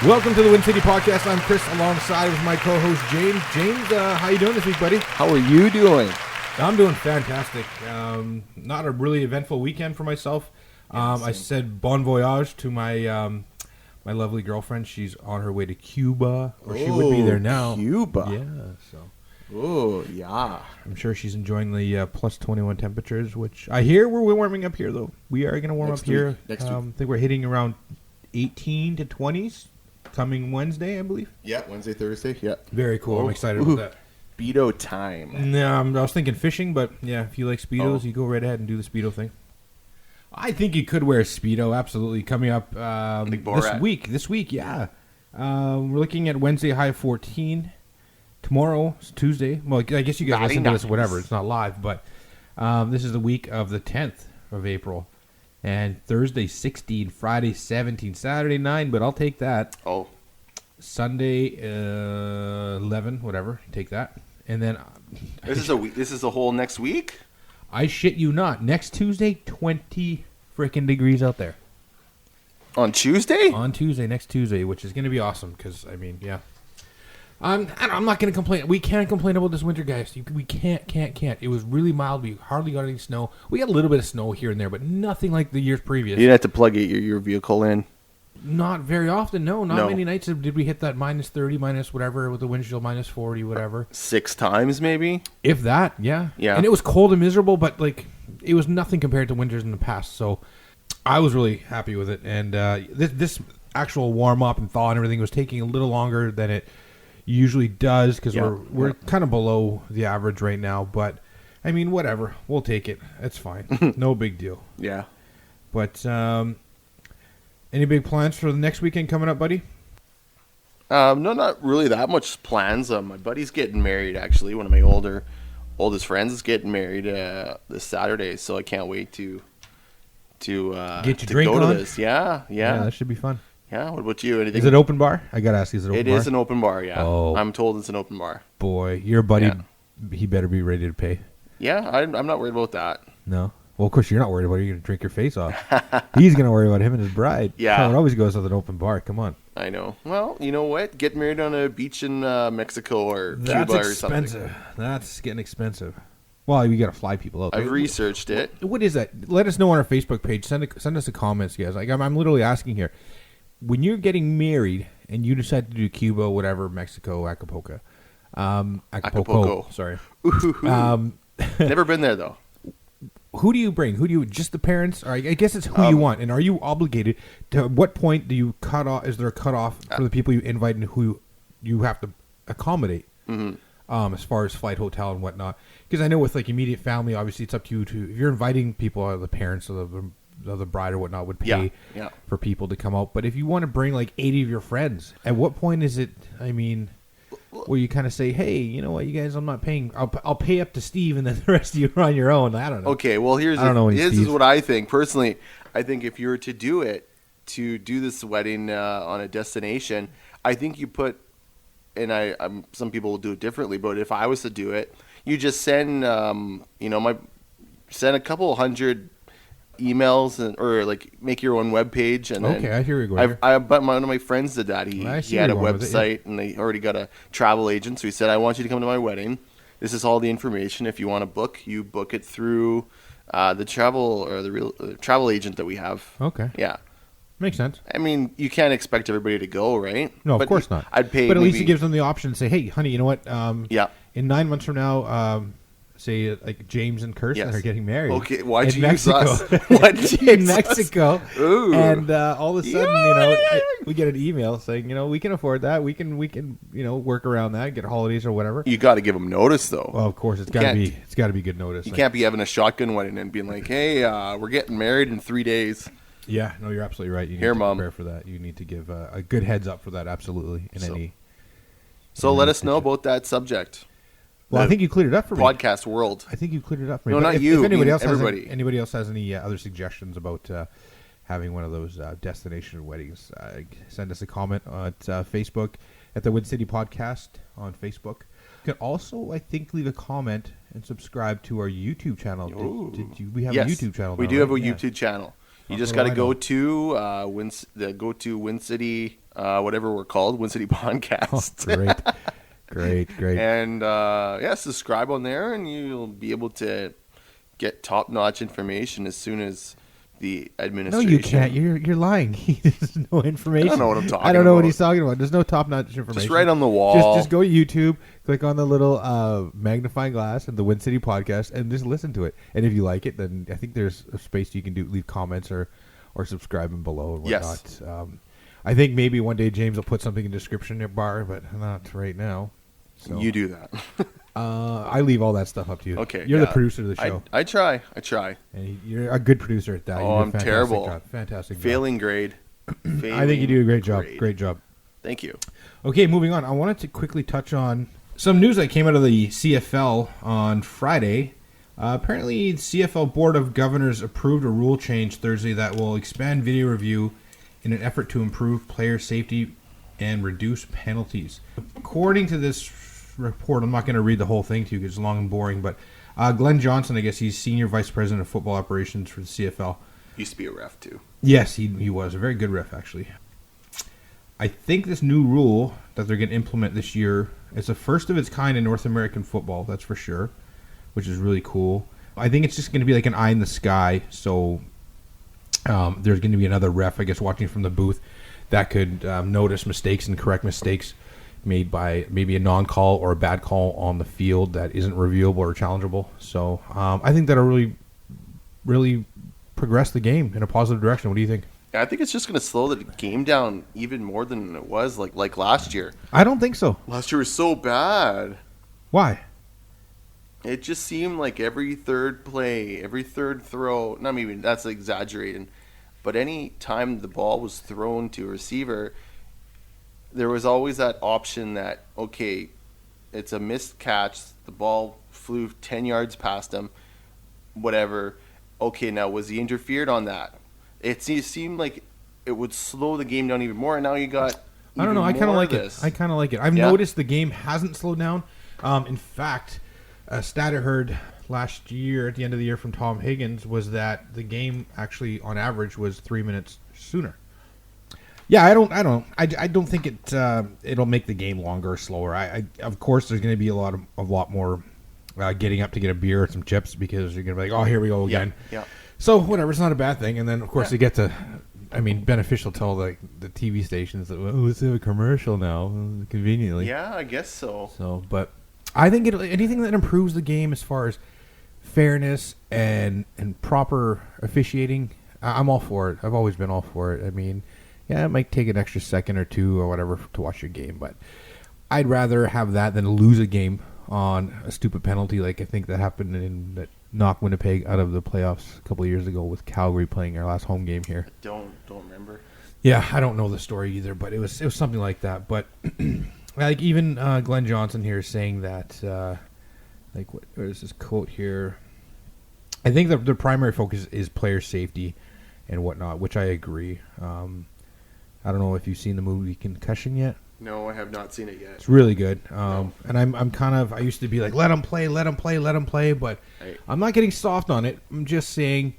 Welcome to the Win City Podcast. I'm Chris, alongside with my co-host James. James, how you doing this week, buddy? How are you doing? I'm doing fantastic. Not a really eventful weekend for myself. I said bon voyage to my my lovely girlfriend. She's on her way to Cuba, or she would be there now. Cuba? Yeah, so. Oh, yeah. I'm sure she's enjoying the plus 21 temperatures, which I hear we're warming up here, though. We are going to warm up here. Next week. I think we're hitting around 18 to 20s coming Wednesday, I believe. Yeah, Wednesday, Thursday. Yeah. Very cool. I'm excited about that. Speedo time. No, I was thinking fishing, but yeah, if you like Speedos, you go right ahead and do the Speedo thing. I think you could wear a Speedo, absolutely. Coming up this week, yeah. We're looking at Wednesday, high of 14. Tomorrow, it's Tuesday. Well, I guess you guys listen to this, whatever. It's not live, but this is the week of the 10th of April. And Thursday, 16, Friday, 17, Saturday, 9, but I'll take that. Oh. Sunday, 11, whatever. Take that. And then... This is a week. This is a whole next week? I shit you not. Next Tuesday, 20 freaking degrees out there. On Tuesday? On Tuesday, next Tuesday, which is going to be awesome because, I mean, yeah. I'm not going to complain. We can't complain about this winter, guys. We can't. It was really mild. We hardly got any snow. We got a little bit of snow here and there, but nothing like the years previous. You didn't have to plug your vehicle in? Not very often, no. Not many nights did we hit that minus 30, minus whatever, with the wind chill, minus 40, whatever. 6 times, maybe? If that, yeah. Yeah. And it was cold and miserable, but, like, it was nothing compared to winters in the past, so I was really happy with it. And this actual warm-up and thaw and everything was taking a little longer than it usually does because we're kind of below the average right now, but I mean, whatever, we'll take it. It's fine. No big deal. Yeah. But any big plans for the next weekend coming up, buddy? No, not really that much plans. My buddy's getting married, actually. One of my oldest friends is getting married this Saturday, so I can't wait to get your to drink go on? to this. Yeah, That should be fun. Yeah, what about you? Anything? Is it open bar? I gotta ask, is it open bar? It is an open bar, yeah. Oh. I'm told it's an open bar. Boy, your buddy, he better be ready to pay. Yeah, I'm not worried about that. No? Well, of course you're not worried about it. You're going to drink your face off. He's going to worry about him and his bride. Yeah. It always goes with an open bar. Come on. I know. Well, you know what? Get married on a beach in Mexico or Cuba or something. That's expensive. That's getting expensive. Well, you got to fly people out. I've researched it. What is that? Let us know on our Facebook page. Send us a comments, guys. Like I'm literally asking here. When you're getting married and you decide to do Cuba, whatever, Mexico, Acapulco. Sorry. Never been there, though. Who do you bring? Just the parents? Or I guess it's who you want. And are you obligated to, at what point do you cut off? Is there a cutoff for the people you invite and who you have to accommodate? Mm-hmm. As far as flight, hotel, and whatnot. Because I know with like immediate family, obviously it's up to you if you're inviting people, the parents of the bride or whatnot would pay for people to come out. But if you want to bring like 80 of your friends, at what point is it, I mean, where you kind of say, hey, you know what, you guys, I'm not paying. I'll pay up to Steve and then the rest of you are on your own. I don't know. Okay, well, this is what I think. Personally, I think if you were to do this wedding on a destination, I think you put, and some people will do it differently, but if I was to do it, you just send, send a couple hundred emails or like make your own web page. And okay, I hear you going. But one of my friends did that. He had a website and they already got a travel agent. So he said, I want you to come to my wedding. This is all the information. If you want to book, you book it through the travel agent that we have. Okay. Yeah. Makes sense. I mean, you can't expect everybody to go, right? No, of course not. I'd pay. But at least it gives them the option to say, hey, honey, you know what? In 9 months from now, say like James and Kirsten are getting married. Okay, why'd you use us? In Mexico. Ooh. And all of a sudden, we get an email saying, we can afford that. We can, work around that, get holidays or whatever. You got to give them notice, though. Well, of course, it's got to be good notice. You can't be having a shotgun wedding and being like, hey, we're getting married in 3 days. Yeah, no, you're absolutely right. You need to prepare for that. You need to give a good heads up for that, absolutely. So let us know about that subject. Well, I think you cleared it up for me. Podcast world. I think you cleared it up for me. No, not you. If anybody else everybody. Has any other suggestions about having one of those destination weddings, send us a comment at Facebook at the Win City Podcast on Facebook. You can also, I think, leave a comment and subscribe to our YouTube channel. We have a YouTube channel. We do have a YouTube channel. You just got to go to Win City whatever we're called, Win City Podcast. Oh, great. And subscribe on there, and you'll be able to get top-notch information as soon as the administration. No, you can't. You're lying. There's no information. I don't know what I'm talking about. I don't know what he's talking about. There's no top-notch information. Just right on the wall. Just go to YouTube, click on the little magnifying glass of the Win City Podcast, and just listen to it. And if you like it, then I think there's a space you can leave comments or subscribing below and whatnot. Yes. I think maybe one day James will put something in the description bar, but not right now. So, you do that. I leave all that stuff up to you. Okay. You're the producer of the show. I try. And you're a good producer at that. Oh, I'm terrible. Job. Fantastic job. Failing grade. I think you do a great job. Great job. Thank you. Okay, moving on. I wanted to quickly touch on some news that came out of the CFL on Friday. Apparently, the CFL Board of Governors approved a rule change Thursday that will expand video review in an effort to improve player safety and reduce penalties. According to this report, I'm not going to read the whole thing to you because it's long and boring, but Glenn Johnson, I guess he's Senior Vice President of Football Operations for the CFL. Used to be a ref, too. Yes, he was. A very good ref, actually. I think this new rule that they're going to implement this year is the first of its kind in North American football, that's for sure, which is really cool. I think it's just going to be like an eye in the sky, so there's going to be another ref, I guess, watching from the booth that could notice mistakes and correct mistakes made by maybe a non-call or a bad call on the field that isn't reviewable or challengeable. So I think that'll really, really progress the game in a positive direction. What do you think? I think it's just going to slow the game down even more than it was like last year. I don't think so. Last year was so bad. Why? It just seemed like every third play, every third throw, not maybe that's exaggerating, but any time the ball was thrown to a receiver, there was always that option that, okay, it's a missed catch, the ball flew 10 yards past him, whatever. Okay, now was he interfered on that? It seemed like it would slow the game down even more, and now you got I don't know. I kind of like it. I've noticed the game hasn't slowed down. In fact, a stat I heard last year at the end of the year from Tom Higgins was that the game actually, on average, was 3 minutes sooner. Yeah, I don't think it'll make the game longer or slower. Of course, there's going to be a lot more getting up to get a beer or some chips because you're going to be like, oh, here we go again. Yeah. So whatever, it's not a bad thing. And then of course you get to, beneficial to all the TV stations that let's have a commercial now conveniently. Yeah, I guess so. So, but I think anything that improves the game as far as fairness and proper officiating, I'm all for it. I've always been all for it. I mean, yeah, it might take an extra second or two or whatever to watch your game, but I'd rather have that than lose a game on a stupid penalty like I think that happened that knocked Winnipeg out of the playoffs a couple of years ago with Calgary playing our last home game here. Don't remember. Yeah, I don't know the story either, but it was something like that. But like even Glenn Johnson here is saying that where's this quote here? I think the primary focus is player safety and whatnot, which I agree. I don't know if you've seen the movie Concussion yet. No, I have not seen it yet. It's really good. And I'm kind of, I used to be like, let him play, but I'm not getting soft on it. I'm just saying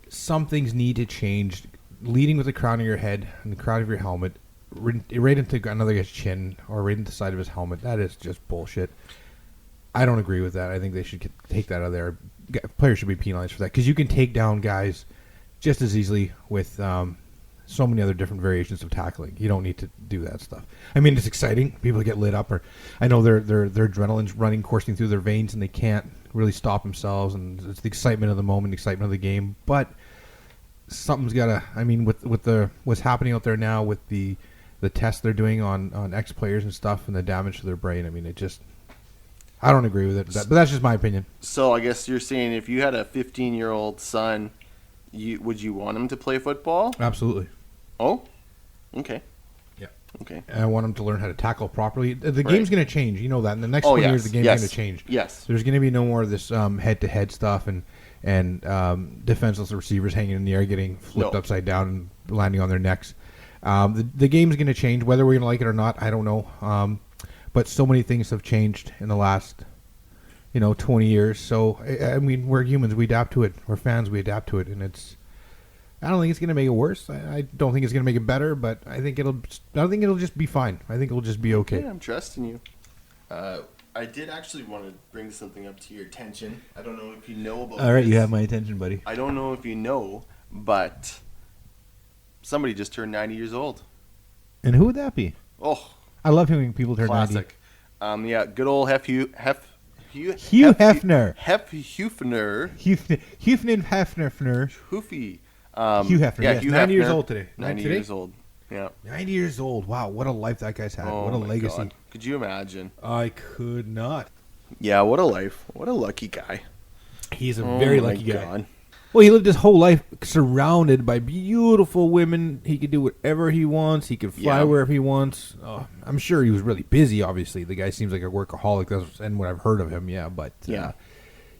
some things need to change. Leading with the crown of your head and the crown of your helmet, right into another guy's chin or right into the side of his helmet, that is just bullshit. I don't agree with that. I think they should take that out of there. Players should be penalized for that because you can take down guys just as easily with so many other different variations of tackling. You don't need to do that stuff. I mean, it's exciting. People get lit up, or I know their adrenaline's running, coursing through their veins, and they can't really stop themselves. And it's the excitement of the moment, the excitement of the game. But something's gotta. I mean, with what's happening out there now, with the tests they're doing on ex players and stuff, and the damage to their brain. I mean, it just. I don't agree with it, but that's just my opinion. So I guess you're saying if you had a 15-year-old son, would you want him to play football? Absolutely. Oh, okay. Yeah. Okay. And I want him to learn how to tackle properly. The game's going to change. You know that. In the next 20 years, the game's going to change. Yes. There's going to be no more of this head-to-head stuff and defenseless receivers hanging in the air, getting flipped upside down and landing on their necks. The game's going to change. Whether we're going to like it or not, I don't know. But so many things have changed in the last, 20 years. So, I mean, we're humans. We adapt to it. We're fans. We adapt to it. And I don't think it's going to make it worse. I don't think it's going to make it better, but I think it'll just be fine. I think it'll just be okay. I'm trusting you. I did actually want to bring something up to your attention. I don't know if you know about All right, this. you have my attention, buddy. I don't know if you know, but somebody just turned 90 years old. And who would that be? Oh, I love hearing people turn classic. 90. Yeah, good old Hugh Hefner. Hugh Hefner. Hoofy. Hugh Hefner. Yeah, yes. Hugh 90 years Hefner. old today. 90 today? years old. Yeah. 90 years old. Wow, what a life that guy's had. What a my legacy. God. Could you imagine? I could not. Yeah, what a life. What a lucky guy. He's a very lucky guy. God. Well, he lived his whole life surrounded by beautiful women. He could do whatever he wants. He could fly wherever he wants. Oh, I'm sure he was really busy, obviously. The guy seems like a workaholic. That's what I've heard of him, yeah. But,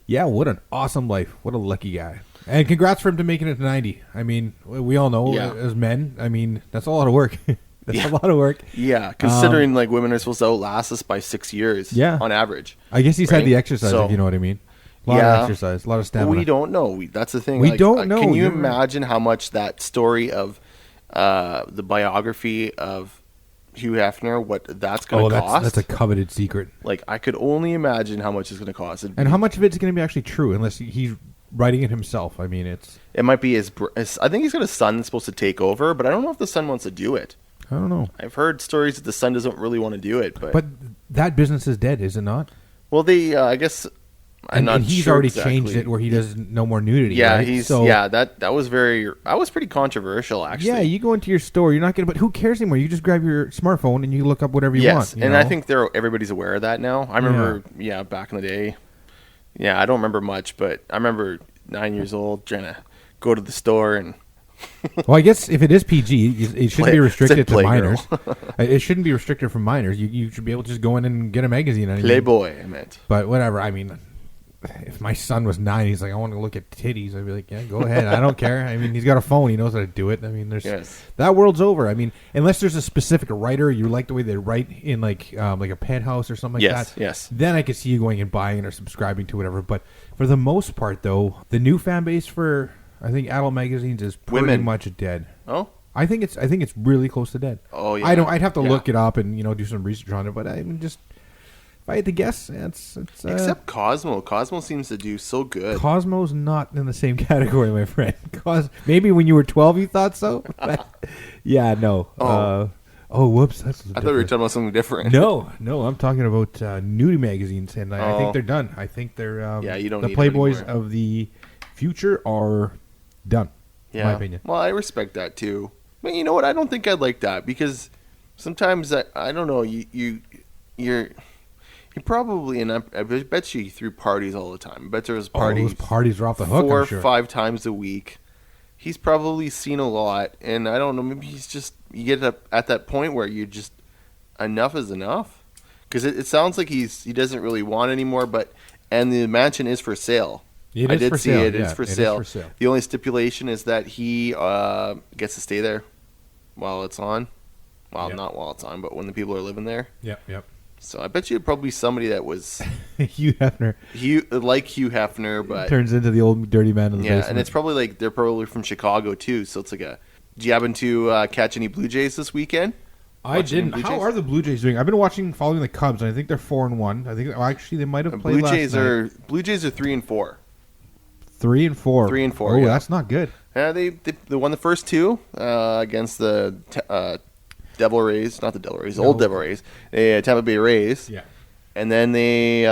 yeah, what an awesome life. What a lucky guy. And congrats for him to making it to 90. I mean, we all know as men, I mean, that's a lot of work. That's a lot of work. Yeah, considering like women are supposed to outlast us by 6 years on average. I guess he's had the exercise, if you know what I mean. A lot of exercise, a lot of stamina. We don't know. That's the thing. We don't know. Can you imagine how much that story of the biography of Hugh Hefner, what that's going to cost? That's a coveted secret. Like, I could only imagine how much it's going to cost. And how much of it's going to be actually true, unless he's writing it himself. I mean, it might be his. I think he's got a son that's supposed to take over, but I don't know if the son wants to do it. I don't know. I've heard stories that the son doesn't really want to do it, but that business is dead, is it not? Well, I guess. And he's sure already exactly. changed it where he does no more nudity. Yeah, right? That was pretty controversial actually. Yeah, you go into your store, you're not gonna. But who cares anymore? You just grab your smartphone and you look up whatever you want. I think everybody's aware of that now. I remember, back in the day. Yeah, I don't remember much, but I remember 9 years old trying to go to the store and. Well, I guess if it is PG, it shouldn't be restricted to minors. It shouldn't be restricted for minors. You should be able to just go in and get a magazine. Playboy, I meant. But whatever. I mean, if my son was 9, he's like, I want to look at titties. I'd be like, yeah, go ahead. I don't care. I mean, he's got a phone. He knows how to do it. I mean, that world's over. I mean, unless there's a specific writer you like the way they write in like a Penthouse or something like that. Yes. Then I could see you going and buying it or subscribing to whatever. But for the most part, though, the new fan base for I think adult magazines is pretty much dead. Oh, I think it's really close to dead. Oh yeah. I'd have to look it up and do some research on it. But I'm just. If I had to guess, it's except Cosmo. Cosmo seems to do so good. Cosmo's not in the same category, my friend. Maybe when you were 12 you thought so. But yeah, no. Whoops. I thought we were talking about something different. No, I'm talking about nudie magazines, and I think they're done. I think they're you don't the need Playboys of the future are done. Yeah. In my opinion. Well, I respect that too. But you know what? I don't think I'd like that because sometimes I don't know. You're. He probably, and I bet you he threw parties all the time. I bet there was parties. Those parties are off the hook, 4 I'm or sure. 5 times a week. He's probably seen a lot, and I don't know. Maybe he's just you get up at that point where you just enough is enough, because it sounds like he doesn't really want anymore. And the mansion is for sale. It is for sale. It's for sale. The only stipulation is that he gets to stay there while it's on. Well, not while it's on, but when the people are living there. Yep. So I bet you probably be somebody that was Hugh Hefner. Hugh Hefner, but turns into the old dirty man in the basement. And it's probably like they're probably from Chicago too. So it's like do you happen to catch any Blue Jays this weekend? I didn't. How are the Blue Jays doing? I've been following the Cubs, and I think they're 4-1. I think actually they might have played last night. Blue Jays are 3-4. 3-4. 3-4. Oh, that's not good. Yeah, they won the first 2 against the. Devil Rays, not the Devil Rays, old Devil Rays, Tampa Bay Rays. Yeah. And then they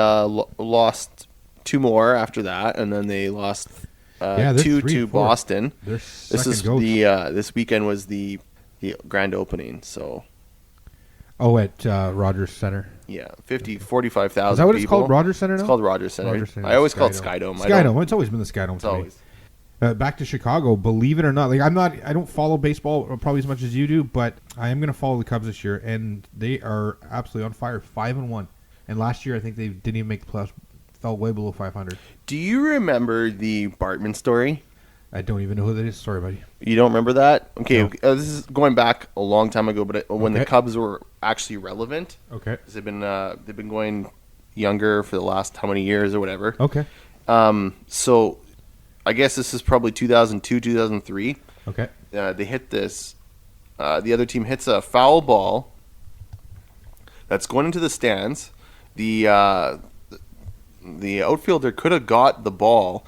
lost 2 more after that, and then they lost 2 to Boston. This weekend was the grand opening, so. Oh, at Rogers Center. Yeah, 45,000. Is that what it's called, Rogers Center now? It's called Rogers Center. I always call it Skydome. Skydome. It's always been the Skydome. It's always. Back to Chicago, believe it or not, I don't follow baseball probably as much as you do, but I am going to follow the Cubs this year, and they are absolutely on fire, 5-1. And last year, I think they didn't even make the playoffs, fell way below 500. Do you remember the Bartman story? I don't even know who that is. Sorry, buddy. You don't remember that? Okay, no. This is going back a long time ago, but when the Cubs were actually relevant. Okay. They've been going younger for the last how many years or whatever. Okay. So I guess this is probably 2002, 2003. Okay. They hit this. The other team hits a foul ball that's going into the stands. The outfielder could have got the ball,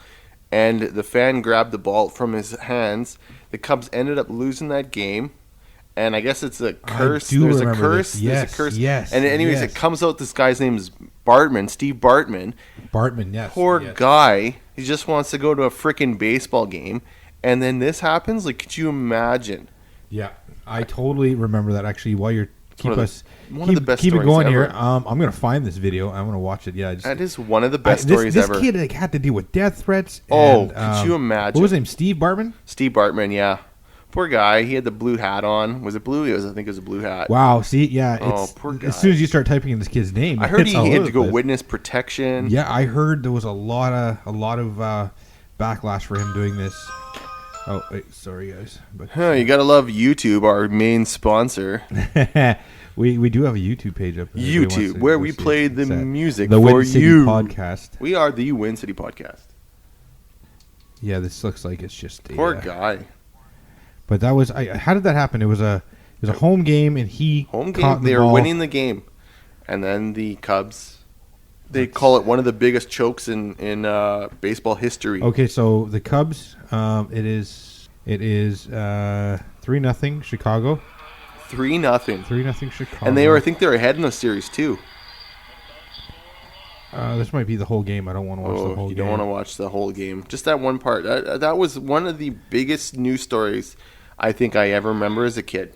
and the fan grabbed the ball from his hands. The Cubs ended up losing that game. And I guess it's a curse. There's a curse. Yes, there's a curse. yes. And anyways, it comes out this guy's name is Bartman, Steve Bartman. Bartman, yes. Poor guy. He just wants to go to a freaking baseball game. And then this happens? Like, could you imagine? Yeah, I totally remember that. Actually, while you're keep one of the best it going ever. here. I'm gonna find this video. I'm gonna watch it. Yeah, that is one of the best stories this ever. This kid had to deal with death threats. And, could you imagine? What was his name? Steve Bartman. Steve Bartman. Yeah. Poor guy. He had the blue hat on. Was it blue? I think it was a blue hat. Wow. See, yeah. Poor guy. As soon as you start typing in this kid's name, I heard he had to go witness protection. Yeah, I heard there was a lot of backlash for him doing this. Oh, wait, sorry guys. But you gotta love YouTube, our main sponsor. we do have a YouTube page up. YouTube, where we play the music the for Win City you. Podcast. We are the Win City Podcast. Yeah, this looks like it's just poor guy. But that was how did that happen? It was a home game, and he home game. They were winning the game, and then the Cubs. They call it one of the biggest chokes in baseball history. Okay, so the Cubs, it is 3-0 Chicago. 3-0. 3-0 Chicago. And I think they were ahead in the series too. This might be the whole game. I don't want to watch the whole game. You don't want to watch the whole game. Just that one part. That was one of the biggest news stories I think I ever remember as a kid.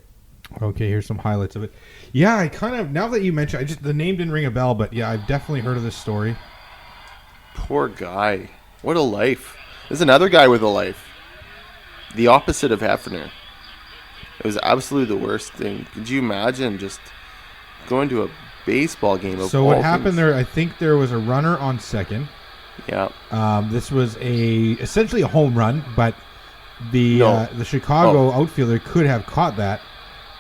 Okay, here's some highlights of it. Yeah, I kind of, now that you mention, the name didn't ring a bell, but yeah, I've definitely heard of this story. Poor guy. What a life. There's another guy with a life. The opposite of Hefner. It was absolutely the worst thing. Could you imagine just going to a baseball game of So what happened there, I think there was a runner on second. Yeah. This was essentially a home run, but the Chicago outfielder could have caught that.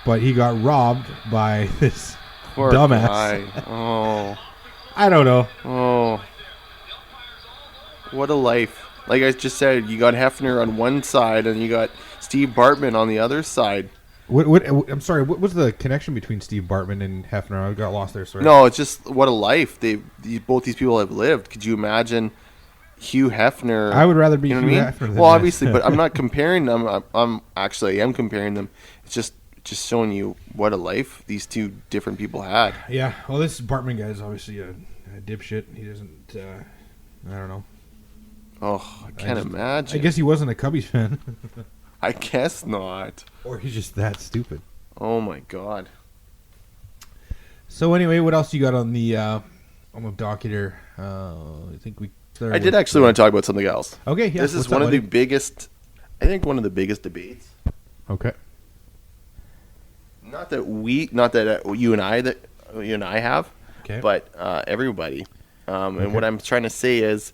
But he got robbed by this poor dumbass. Guy. Oh. I don't know. Oh. What a life. Like I just said, you got Hefner on one side and you got Steve Bartman on the other side. I'm sorry, what was the connection between Steve Bartman and Hefner? I got lost there, sorry. No, it's just what a life both these people have lived. Could you imagine Hugh Hefner? I would rather be Hugh Hefner than Well, obviously, but I'm not comparing them. I am comparing them. It's just showing you what a life these two different people had. Yeah, well, this Bartman guy is obviously a dipshit. He doesn't, I don't know. Oh, I can't imagine. I guess he wasn't a Cubbies fan. I guess not. Or he's just that stupid. Oh, my God. So anyway, what else you got on the docket here? I think I did actually want to talk about something else. Okay, yeah. This is one of the biggest, I think one of the biggest debates. Okay. Not that you and I have, okay. But everybody. And what I'm trying to say is,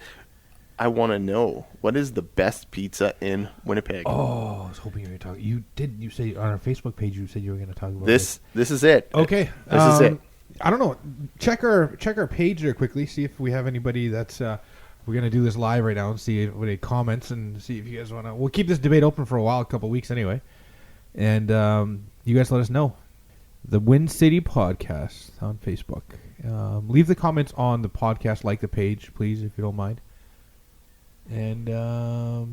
I want to know, what is the best pizza in Winnipeg? Oh, I was hoping you were going to talk. You say on our Facebook page, you said you were going to talk about this. This is it. Okay. This is it. I don't know. Check our page there quickly. See if we have anybody that's. We're going to do this live right now and see if any comments and see if you guys want to. We'll keep this debate open for a while, a couple weeks anyway. And you guys let us know. The Win City Podcast on Facebook. Leave the comments on the podcast, like the page, please, if you don't mind. And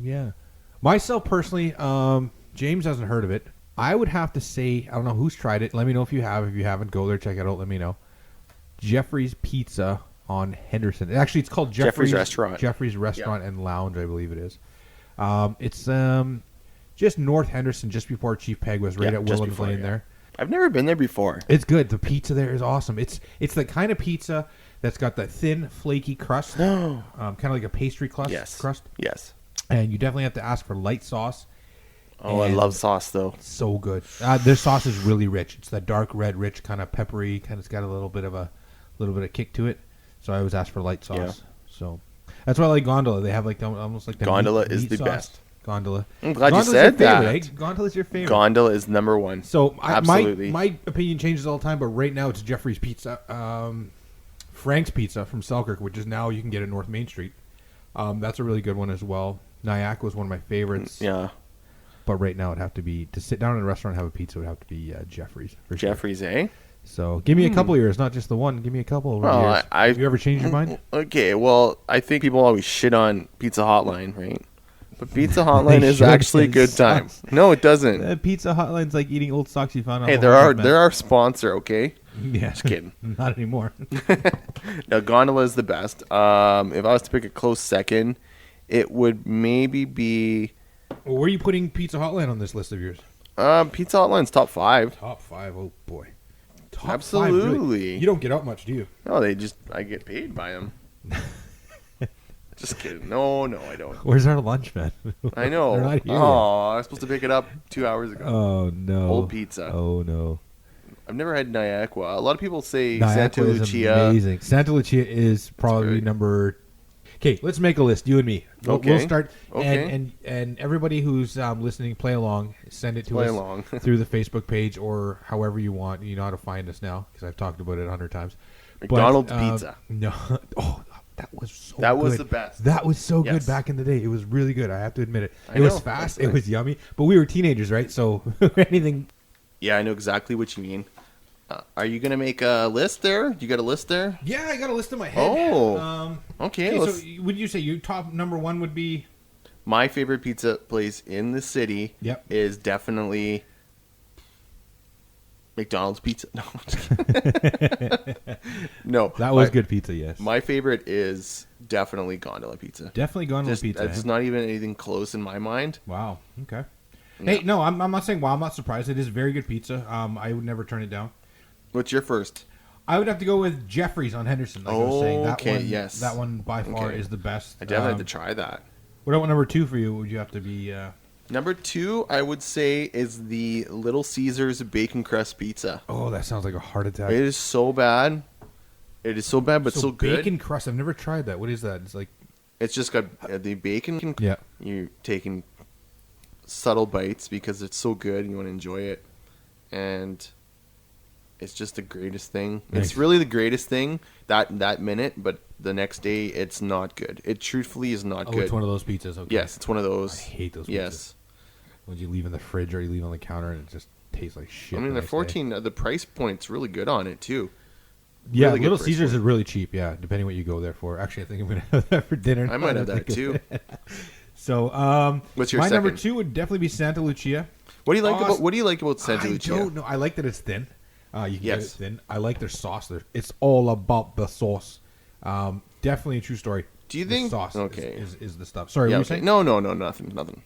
yeah, myself personally, James hasn't heard of it. I would have to say, I don't know who's tried it. Let me know if you have. If you haven't, go there, check it out. Let me know. Jeffrey's Pizza on Henderson. Actually, it's called Jeffrey's Restaurant. Jeffrey's Restaurant and Lounge, I believe it is. It's just North Henderson, just before Chief Peg was right at Williams Lane there. I've never been there before. It's good. The pizza there is awesome. It's the kind of pizza that's got that thin, flaky crust. No. Kind of like a pastry crust. Yes. And you definitely have to ask for light sauce. Oh, I love sauce, though. So good. Their sauce is really rich. It's that dark red, rich, kind of peppery, kind of got a little bit of kick to it. So I always ask for light sauce. Yeah. So that's why I like Gondola. They have like almost like the Gondola meat is the sauce. best. Gondola. I'm glad you Gondola's said your that. favorite, eh? Gondola's your favorite. Gondola is number one. So absolutely. My opinion changes all the time, but right now it's Jeffrey's Pizza. Frank's Pizza from Selkirk, which is now you can get at North Main Street. That's a really good one as well. Nyack was one of my favorites. Yeah. But right now, it'd have to be to sit down in a restaurant and have a pizza. Would have to be Jeffrey's. For sure. Jeffrey's, eh? So give me a couple of years, not just the one. Give me a couple of years. Have you ever changed your mind? Okay, well, I think people always shit on Pizza Hotline, right? But Pizza Hotline is actually a good time. No, it doesn't. Pizza Hotline's like eating old socks you found. Hey, they're our sponsor, okay? Yeah, just kidding. Not anymore. Now, Gondola is the best. If I was to pick a close second, it would maybe be. Well, where are you putting Pizza Hotline on this list of yours? Pizza Hotline's top 5. Top 5. Oh boy. Top Absolutely. 5, really? You don't get out much, do you? No, I get paid by them. Just kidding. No, I don't. Where's our lunch, man? I know. They're not here I was supposed to pick it up 2 hours ago. Oh, no. Old pizza. Oh, no. I've never had Niaqua. A lot of people say Niaqua Santa Lucia. Is amazing. Santa Lucia is probably number... Okay, let's make a list, you and me. We'll start. Okay. And everybody who's listening, play along. Send it to play us along. through the Facebook page or however you want. You know how to find us now because I've talked about it 100 times. McDonald's pizza. No. Oh, that was so That good. was the best. That was so good back in the day. It was really good. I have to admit it. It was fast. It was yummy. But we were teenagers, right? So anything. Yeah, I know exactly what you mean. Are you going to make a list there? You got a list there? Yeah, I got a list in my head. Oh. Okay. So would you say your top number 1 would be? My favorite pizza place in the city is definitely McDonald's pizza. No, I'm just kidding. No. That was good pizza, yes. My favorite is definitely Gondola pizza. Definitely Gondola pizza. It's not even anything close in my mind. Wow. Okay. Yeah. Hey, no, I'm not saying wow. I'm not surprised. It is very good pizza. I would never turn it down. What's your first? I would have to go with Jeffrey's on Henderson. Like I was saying. Yes. That one by far is the best. I definitely have to try that. What about number 2 for you? Would you have to be... Number 2, I would say, is the Little Caesars Bacon Crust Pizza. Oh, that sounds like a heart attack. It is so bad. It is so bad, but so good. Bacon crust. I've never tried that. What is that? It's like... It's just got the bacon. Yeah. You're taking subtle bites because it's so good and you want to enjoy it. And... it's just the greatest thing. Nice. It's really the greatest thing that minute, but the next day it's not good. It truthfully is not good. It's one of those pizzas. Okay. Yes, it's one of those. I hate those pizzas. Yes. When you leave in the fridge or you leave on the counter and it just tastes like shit. I mean, the 14. The price point's really good on it too. Yeah, really Little Caesars is really cheap. Yeah, depending what you go there for. Actually, I think I'm gonna have that for dinner. I might have that too. So, what's your my second? number 2 would definitely be Santa Lucia. What do you like about Santa Lucia? I don't know. I like that it's thin. You can get it thin. I like their sauce. It's all about the sauce. Definitely a true story. Do you think the sauce is the stuff? Sorry, what were you saying? No, nothing.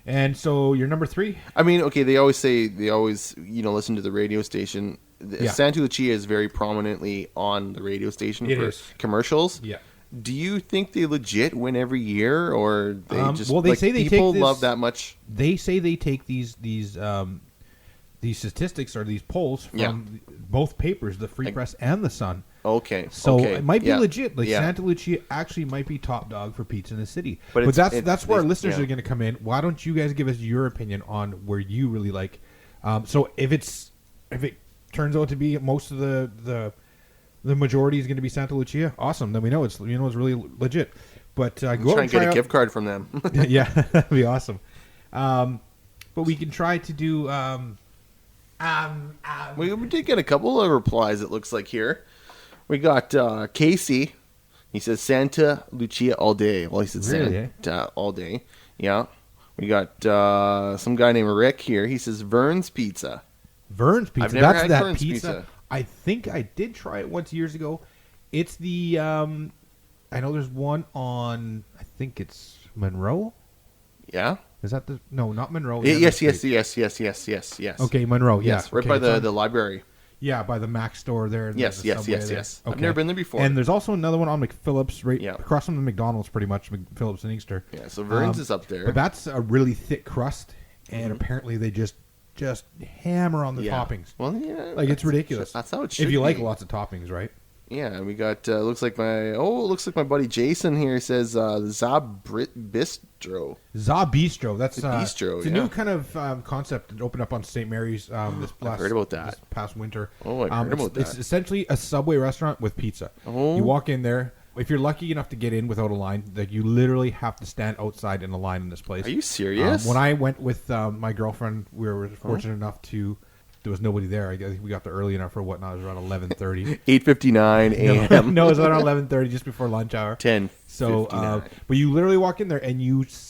And so your number 3? I mean, okay, they always listen to the radio station. Santa Lucia is very prominently on the radio station for commercials. Yeah. Do you think they legit win every year, or they just they say they people take love that much? They say they take these statistics or these polls from both papers, the Free Press and the Sun. Okay. So it might be legit. Like Santa Lucia actually might be top dog for pizza in the city. But that's where our listeners are going to come in. Why don't you guys give us your opinion on where you really like? So if it turns out to be most of the majority is going to be Santa Lucia, awesome. Then we know it's really legit. But go try and get a gift card from them. Yeah, that'd be awesome. But we can try to do. We did get a couple of replies. It looks like here. We got Casey. He says Santa Lucia all day. Well, he said Santa all day. Yeah. We got some guy named Rick here. He says Vern's Pizza. Vern's Pizza. I've never had Vern's pizza. I think I did try it once years ago. It's the I know there's one on. I think it's Monroe. Yeah. Is that the no? Not Monroe. Yes. Okay, Monroe. Yes, right by the library. Yeah, by the Mac store there. Yes. Okay. I've never been there before. And there's also another one on McPhillips, right across from the McDonald's, pretty much McPhillips and Inkster. Yeah, so Vern's is up there. But that's a really thick crust, and apparently they just hammer on the toppings. Well, yeah, like it's ridiculous. That's how it should be. If you like lots of toppings, right? Yeah, we got looks like my buddy Jason here says Za Bistro. Za Bistro. That's Bistro. It's a new kind of concept that opened up on St. Mary's I've heard about that. This past winter. Oh, I heard about that. It's essentially a Subway restaurant with pizza. Oh. You walk in there. if you're lucky enough to get in without a line, like you literally have to stand outside in a line in this place. Are you serious? When I went with my girlfriend, we were fortunate enough to. There was nobody there. I think we got there early enough for whatnot. It was around 11:30. 8:59 a.m. No, it was around 11:30, just before lunch hour. 10. So, but you literally walk in there and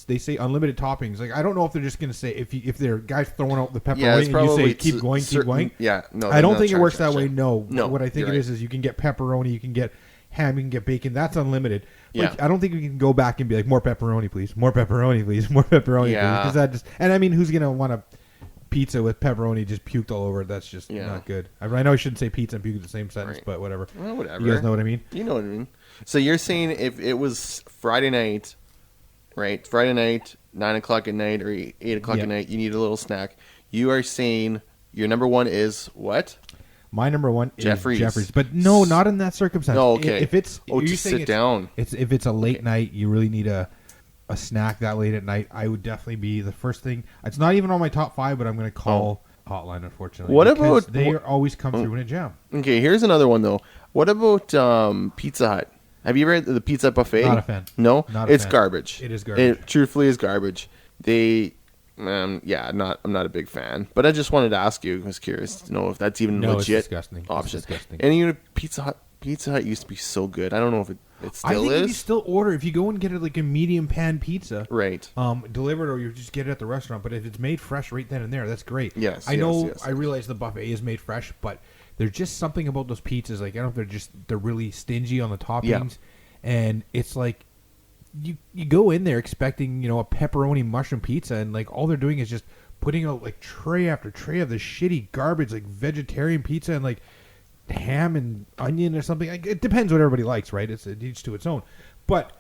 they say unlimited toppings. Like I don't know if they're just going to say if they're guys throwing out the pepperoni and you say keep going, keep going. Yeah, no, I don't think it works that way. No, what I think it right. is you can get pepperoni, you can get ham, you can get bacon. That's unlimited. Like, Yeah. I don't think we can go back and be like more pepperoni, please, more pepperoni, please, more pepperoni, please. Because that just and I mean, who's going to want a pizza with pepperoni just puked all over it? That's just not good. I know I shouldn't say pizza and puke in the same sentence, but whatever. Well, whatever. You guys know what I mean? You know what I mean. So you're saying if it was Friday night, right? Friday night, 9 o'clock at night or 8 o'clock at night, you need a little snack. You are saying your number one is what? My number one is Jeffrey's. But no, not in that circumstance. No, okay. If it's to sit down. If it's a late night, you really need a snack that late at night. I would definitely be the first thing. It's not even on my top 5, but I'm going to call hotline. Unfortunately, what about they always come through in a jam? Okay, here's another one though. What about Pizza Hut? Have you ever had the Pizza Hut buffet? Not a fan. No, it's fan. Garbage. It is garbage. It truthfully is garbage. I'm not a big fan. But I just wanted to ask you. I was curious to know if that's even a legit it's disgusting. option. It's disgusting. And you know, Pizza Hut used to be so good. I don't know if it still I think is. if you still order, if you go and get it like a medium pan pizza, right? Delivered, or you just get it at the restaurant. But if it's made fresh right then and there, that's great. Yes, I know. Yes. I realize the buffet is made fresh, but there's just something about those pizzas. Like I don't know if they're really stingy on the toppings, and it's like you go in there expecting a pepperoni mushroom pizza, and like all they're doing is just putting out like tray after tray of this shitty garbage like vegetarian pizza and like ham and onion or something. It depends what everybody likes, right? It's each to its own. But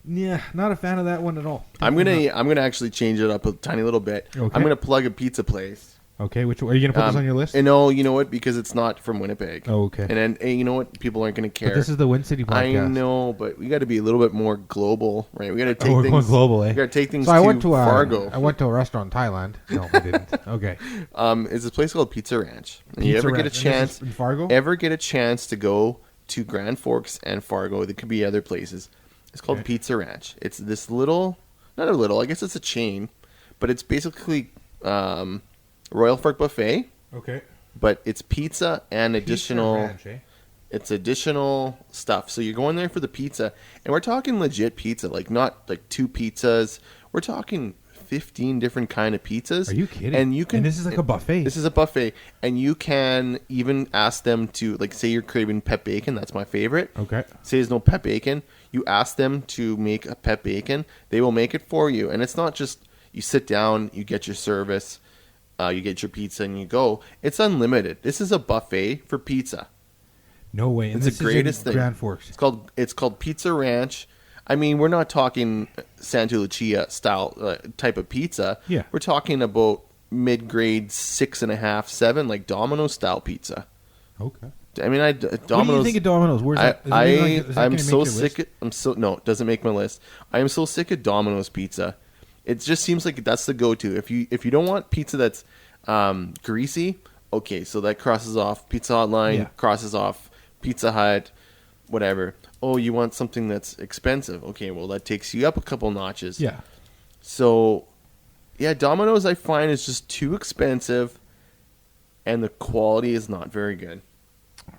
yeah, not a fan of that one at all. I'm gonna actually change it up a tiny little bit. Okay. I'm gonna plug a pizza place. Okay, which are you gonna put this on your list? And no, you know what? Because it's not from Winnipeg. Oh, okay. And you know what? People aren't gonna care. But this is the Win City podcast. I know, but we got to be a little bit more global, right? We got to take we're things going global, eh? We got to take things so I went to Fargo. I went to a restaurant in Thailand. No, I didn't. Okay. It's this place called Pizza Ranch. And Pizza you ever Ranch. get a chance in Fargo? Ever get a chance to go to Grand Forks and Fargo? There could be other places. It's called Pizza Ranch. It's this little, not a little. I guess it's a chain, but it's basically Royal Fork buffet. Okay. But it's pizza and additional. Ranch, eh? It's additional stuff. So you're going there for the pizza, and we're talking legit pizza, like not like 2 pizzas. We're talking 15 different kind of pizzas. Are you kidding? And you can. And this is like a buffet. This is a buffet, and you can even ask them to, like, say you're craving pep bacon. That's my favorite. Okay. Say there's no pep bacon. You ask them to make a pep bacon. They will make it for you, and it's not just you sit down, you get your service. You get your pizza and you go. It's unlimited. This is a buffet for pizza. No way. And it's the greatest thing. Grand Forks. It's called Pizza Ranch. I mean, we're not talking Santa Lucia style type of pizza. Yeah. We're talking about mid-grade 6.5, 7, like Domino's style pizza. Okay. I mean, Domino's. What do you think of Domino's? Where's that? I'm so sick. No, it doesn't make my list. I am so sick of Domino's pizza. It just seems like that's the go-to. If you don't want pizza that's greasy, okay, so that crosses off Pizza Hotline, crosses off Pizza Hut, whatever. Oh, you want something that's expensive? Okay, well that takes you up a couple notches. Yeah. So, yeah, Domino's I find is just too expensive, and the quality is not very good.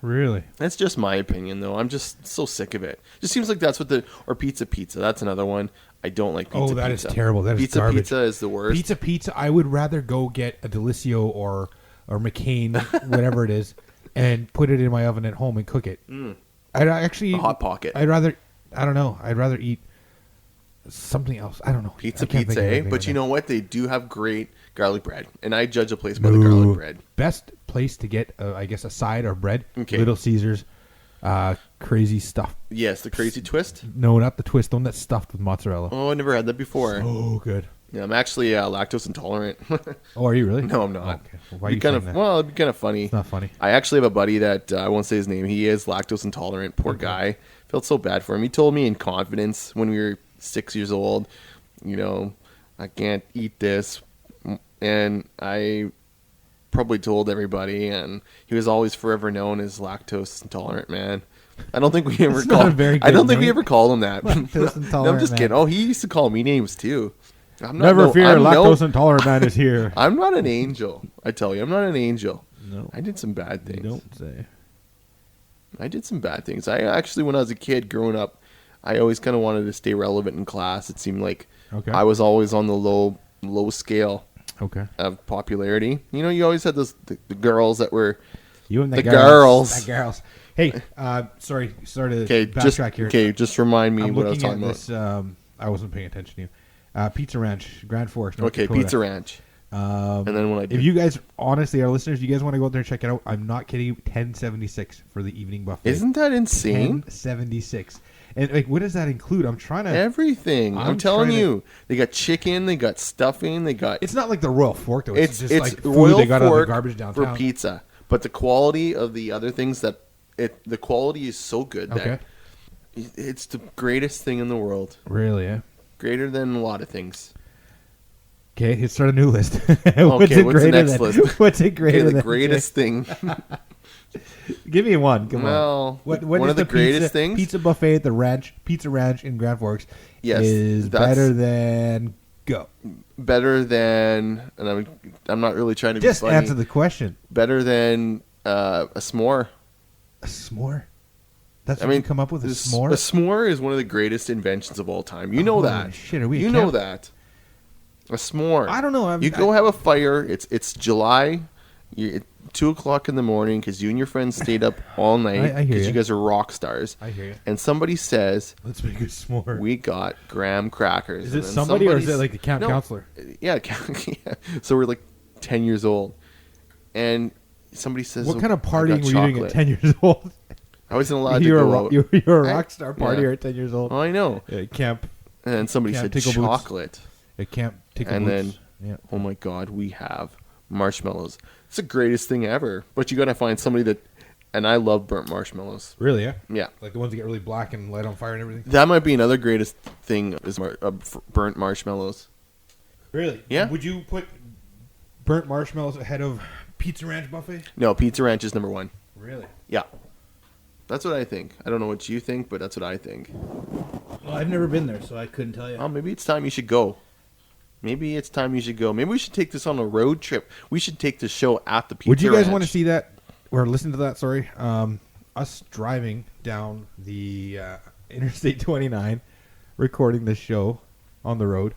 Really? That's just my opinion, though. I'm just so sick of it. Just seems like that's what or Pizza. That's another one. I don't like pizza. Oh, that is terrible. That is garbage. Pizza is the worst. Pizza. I would rather go get a Delicio or McCain, whatever it is, and put it in my oven at home and cook it. I'd actually a Hot Pocket. I don't know. I'd rather eat something else. I don't know. Pizza, eh? But you know what? They do have great garlic bread, and I judge a place by the garlic bread. Best place to get, I guess, a side or bread. Okay. Little Caesars. Crazy stuff. Yes, the crazy twist. No, not the twist. The one that's stuffed with mozzarella. Oh, I never had that before. Oh, good. Yeah, I'm actually lactose intolerant. Oh, are you really? No, I'm not. Okay. Well, why are you saying that? Well, it'd be kind of funny. It's not funny. I actually have a buddy that I won't say his name. He is lactose intolerant. Poor guy. Felt so bad for him. He told me in confidence when we were 6 years old, I can't eat this, and I probably told everybody, and he was always forever known as lactose intolerant man. I don't think we ever called. I don't think we ever called him that. Lactose intolerant. No, I'm just kidding. Oh, he used to call me names too. Never fear, lactose intolerant man is here. I'm not an angel. I tell you, I'm not an angel. No, I did some bad things. You don't say. I did some bad things. I actually, when I was a kid growing up, I always kind of wanted to stay relevant in class. It seemed like I was always on the low scale of popularity. You know, you always had those the girls that were the girls. Hey, sorry to backtrack here. Okay, just remind me what I was talking about. This, I wasn't paying attention to you. Pizza Ranch, Grand Forks, North Dakota. Pizza Ranch. And then when if you guys, honestly, our listeners, you guys want to go out there and check it out, I'm not kidding you, $10.76 for the evening buffet. Isn't that insane? $10.76. And like, what does that include? I'm trying to everything. I'm telling you, they got chicken, they got stuffing, they got. It's not like the Royal Fork though. It's just like food Royal they got out of Fork the garbage downtown for pizza, but the quality of the other things the quality is so good that it's the greatest thing in the world. Really? Yeah. Greater than a lot of things. Okay, let's start a new list. What's the next list? What's it greater than? The greatest thing. Give me one. Come on. What one of the greatest things? Pizza buffet at the Pizza Ranch in Grand Forks is better than better than, and I'm not really trying to just be funny. Answer the question. Better than a s'more. A s'more? That's what you come up with, a s'more? A s'more is one of the greatest inventions of all time. You know that. Shit, are we you know that. A s'more. I don't know. You go have a fire. It's July. 2:00 in the morning because you and your friends stayed up all night because you guys are rock stars. I hear you. And somebody says, "Let's make a s'more." We got graham crackers. Is it somebody or is it like the counselor? Yeah. So we're like 10 years old, and somebody says, "What kind of partying were you doing at 10 years old?" I wasn't allowed to go out. You were a rock star partier at 10 years old. Oh, I know. Camp. And then somebody said chocolate. At Camp Tickle and Boots. Then, oh my God, we have marshmallows. It's the greatest thing ever. But you got to find somebody that, and I love burnt marshmallows. Really? Yeah. Yeah. Like the ones that get really black and light on fire and everything. That might be another greatest thing is burnt marshmallows. Really? Yeah. Would you put burnt marshmallows ahead of Pizza Ranch buffet? No, Pizza Ranch is number one. Really? Yeah. That's what I think. I don't know what you think, but that's what I think. Well, I've never been there, so I couldn't tell you. Oh, maybe it's time you should go. Maybe we should take this on a road trip. We should take the show at the Pizza Would you guys Ranch. want to see that or listen to that? Sorry, us driving down the Interstate 29, recording this show on the road.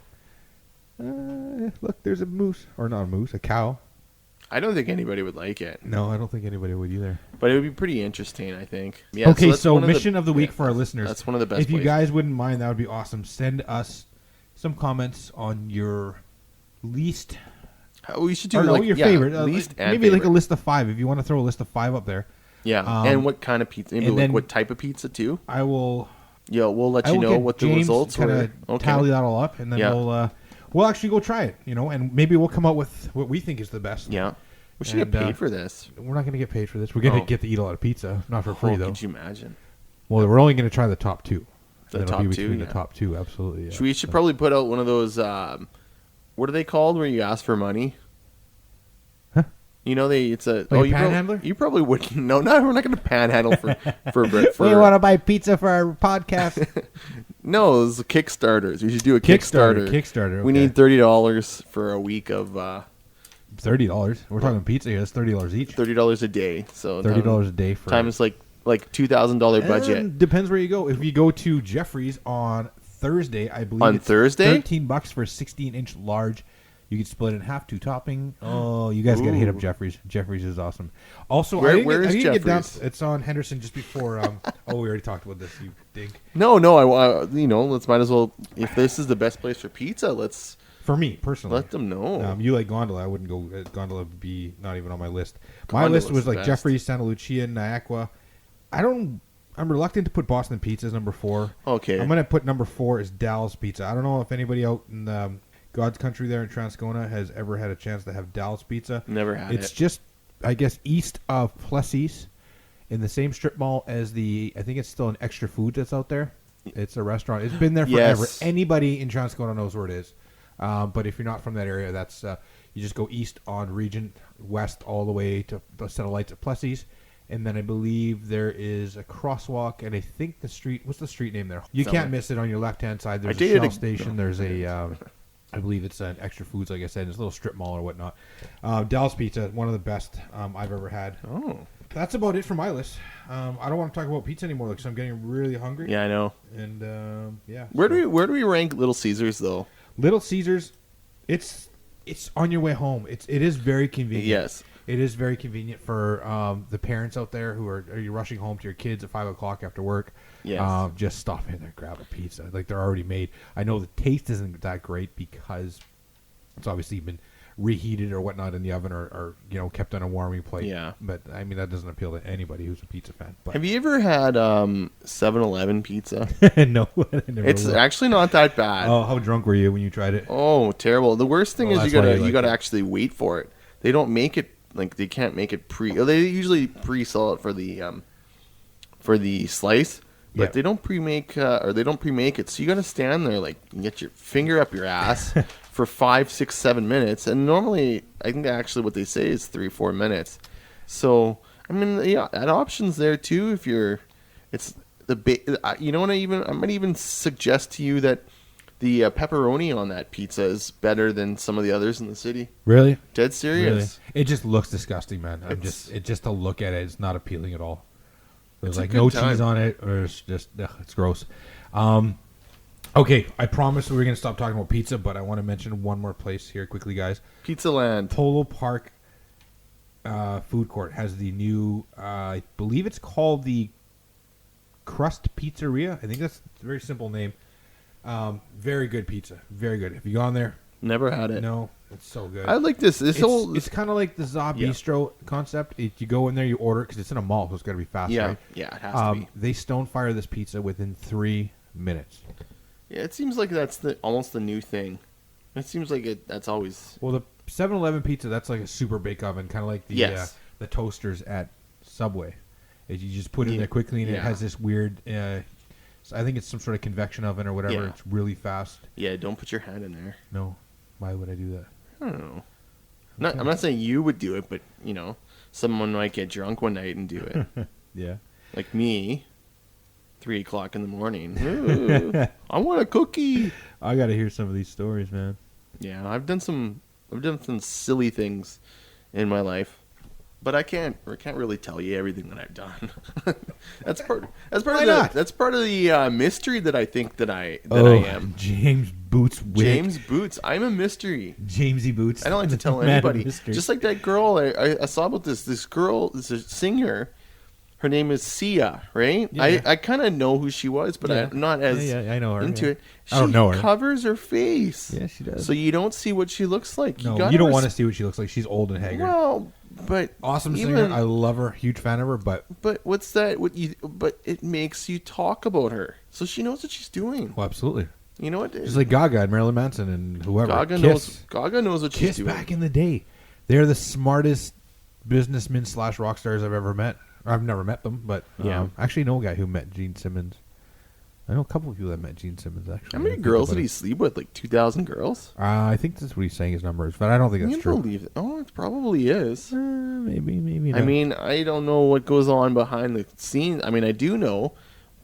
Look, there's a moose, or not a moose, a cow. I don't think anybody would like it. No, I don't think anybody would either. But it would be pretty interesting, I think. Yeah, okay, so mission of the week for our listeners. That's one of the best. If you guys wouldn't mind, that would be awesome. Send us some comments on your least. We should do your favorite. Least and maybe favorite. Like a list of 5. If you want to throw a list of 5 up there. Yeah, and what kind of pizza? Maybe like what type of pizza too. I will. Yeah, we'll let you know what the results were. Tally that all up, and then we'll actually go try it. And maybe we'll come out with what we think is the best. Yeah. We should get paid for this. We're not going to get paid for this. We're going to get to eat a lot of pizza, not for free though. Could you imagine? Well, we're only going to try the top 2. The top 2, between the top 2, absolutely. Yeah. We should probably put out one of those. What are they called? Where you ask for money? Huh? It's a. Like a panhandler? You probably wouldn't. No, we're not going to panhandle for. We want to buy pizza for our podcast. No, it's Kickstarters. We should do a Kickstarter. Kickstarter. Okay. We need $30 for a week of. $30. We're talking pizza here. That's $30 each. $30 a day. So $30 a day for times like $2,000 budget. Depends where you go. If you go to Jeffrey's on Thursday, I believe on Thursday, $13 for a 16-inch large. You can split it in half, 2 topping. Oh, you guys got to hit up Jeffrey's. Jeffrey's is awesome. Also, where is Jeffrey's? It's on Henderson just before. We already talked about this. You dink. No. Let's might as well. If this is the best place for pizza, let's. For me personally, let them know. You like Gondola? I wouldn't go. Gondola would be not even on my list. My list was like Jeffrey's, Santa Lucia, Niagara. I'm reluctant to put Boston Pizza as number 4. Okay. I'm gonna put number 4 as Dallas Pizza. I don't know if anybody out in God's country there in Transcona has ever had a chance to have Dallas Pizza. Never had it. It's just, I guess, east of Plessis, in the same strip mall as I think it's still an Extra Food that's out there. It's a restaurant. It's been there forever. Yes. Anybody in Transcona knows where it is. But if you're not from that area, that's You just go east on Regent, west all the way to the set of lights at Plessis. And then I believe there is a crosswalk, and I think the street. What's the street name there? You can't miss it on your left-hand side. There's a Shell station. There's a, I believe it's an Extra Foods, like I said. It's a little strip mall or whatnot. Dallas Pizza, one of the best I've ever had. Oh, that's about it for my list. I don't want to talk about pizza anymore because I'm getting really hungry. Yeah, I know. And yeah. Where do we rank Little Caesars though? Little Caesars, it's on your way home. It is very convenient. Yes. It is very convenient for the parents out there who are you rushing home to your kids at 5 o'clock after work. Yes. Just stop in there, grab a pizza. Like they're already made. I know the taste isn't that great because it's obviously been reheated or whatnot in the oven or kept on a warming plate. Yeah. But I mean that doesn't appeal to anybody who's a pizza fan. But. Have you ever had 7-Eleven pizza? No, I never it's actually not that bad. Oh, how drunk were you when you tried it? Oh, terrible. The worst thing is you gotta actually wait for it. They don't make it. Like they can't make it They usually pre-sell it for the slice, but they don't pre-make it. So you got to stand there like and get your finger up your ass for 5, 6, 7 minutes. And normally, I think actually what they say is 3-4 minutes. So I mean, yeah, that option's there too. If you're, it's you know what I might even suggest to you that the pepperoni on that pizza is better than some of the others in the city. Really? Dead serious. Really? It just looks disgusting, man. Just to look at it, it's not appealing at all. There's like no cheese on it, or it's just it's gross. Okay, I promised we were going to stop talking about pizza, but I want to mention one more place here quickly, guys. Pizza Land. Polo Park food court has the new, I believe it's called the Crust Pizzeria. I think that's a very simple name. Very good pizza. Very good. Have you gone there? Never had it. No, it's so good. I like this. It's kind of like the Za Bistro concept. You go in there, you order it because it's in a mall, so it's got to be fast. Yeah, right? Yeah, it has to be. They stone fire this pizza within 3 minutes. Yeah, it seems like that's almost the new thing. It seems like that's always. Well, the 7-Eleven pizza, that's like a super bake oven, kind of like the toasters at Subway. You just put it in there quickly, and it has this weird. I think it's some sort of convection oven or whatever. Yeah. It's really fast. Yeah, don't put your hand in there. No. Why would I do that? I don't know. I'm not saying you would do it, but, someone might get drunk one night and do it. Yeah. Like me, 3 o'clock in the morning. Ooh, I want a cookie. I got to hear some of these stories, man. Yeah, I've done some silly things in my life. But I can't really tell you everything that I've done. That's part of the mystery that I think that I am. James Boots. James Boots. I'm a mystery. Jamesy Boots. I don't like to tell anybody. Just like that girl I saw about this girl, this is a singer. Her name is Sia, right? Yeah. I kind of know who she was, but I'm not as I know her, into it. I don't know her. She covers her face. Yeah, she does. So you don't see what she looks like. No, you don't want to see what she looks like. She's old and haggard. Well, but awesome singer. I love her. Huge fan of her. But what's that? But it makes you talk about her, so she knows what she's doing. Well, absolutely. You know what? Just like Gaga and Marilyn Manson and whoever. Gaga knows what she's doing. Back in the day, they're the smartest businessmen / rock stars I've ever met. I've never met them, but I actually know a guy who met Gene Simmons. I know a couple of people that met Gene Simmons, actually. How many girls did he sleep with? Like 2,000 girls? I think that's what he's saying his number is, but I don't think that's true. Believe it. Oh, it probably is. Maybe not. I mean, I don't know what goes on behind the scenes. I mean, I do know,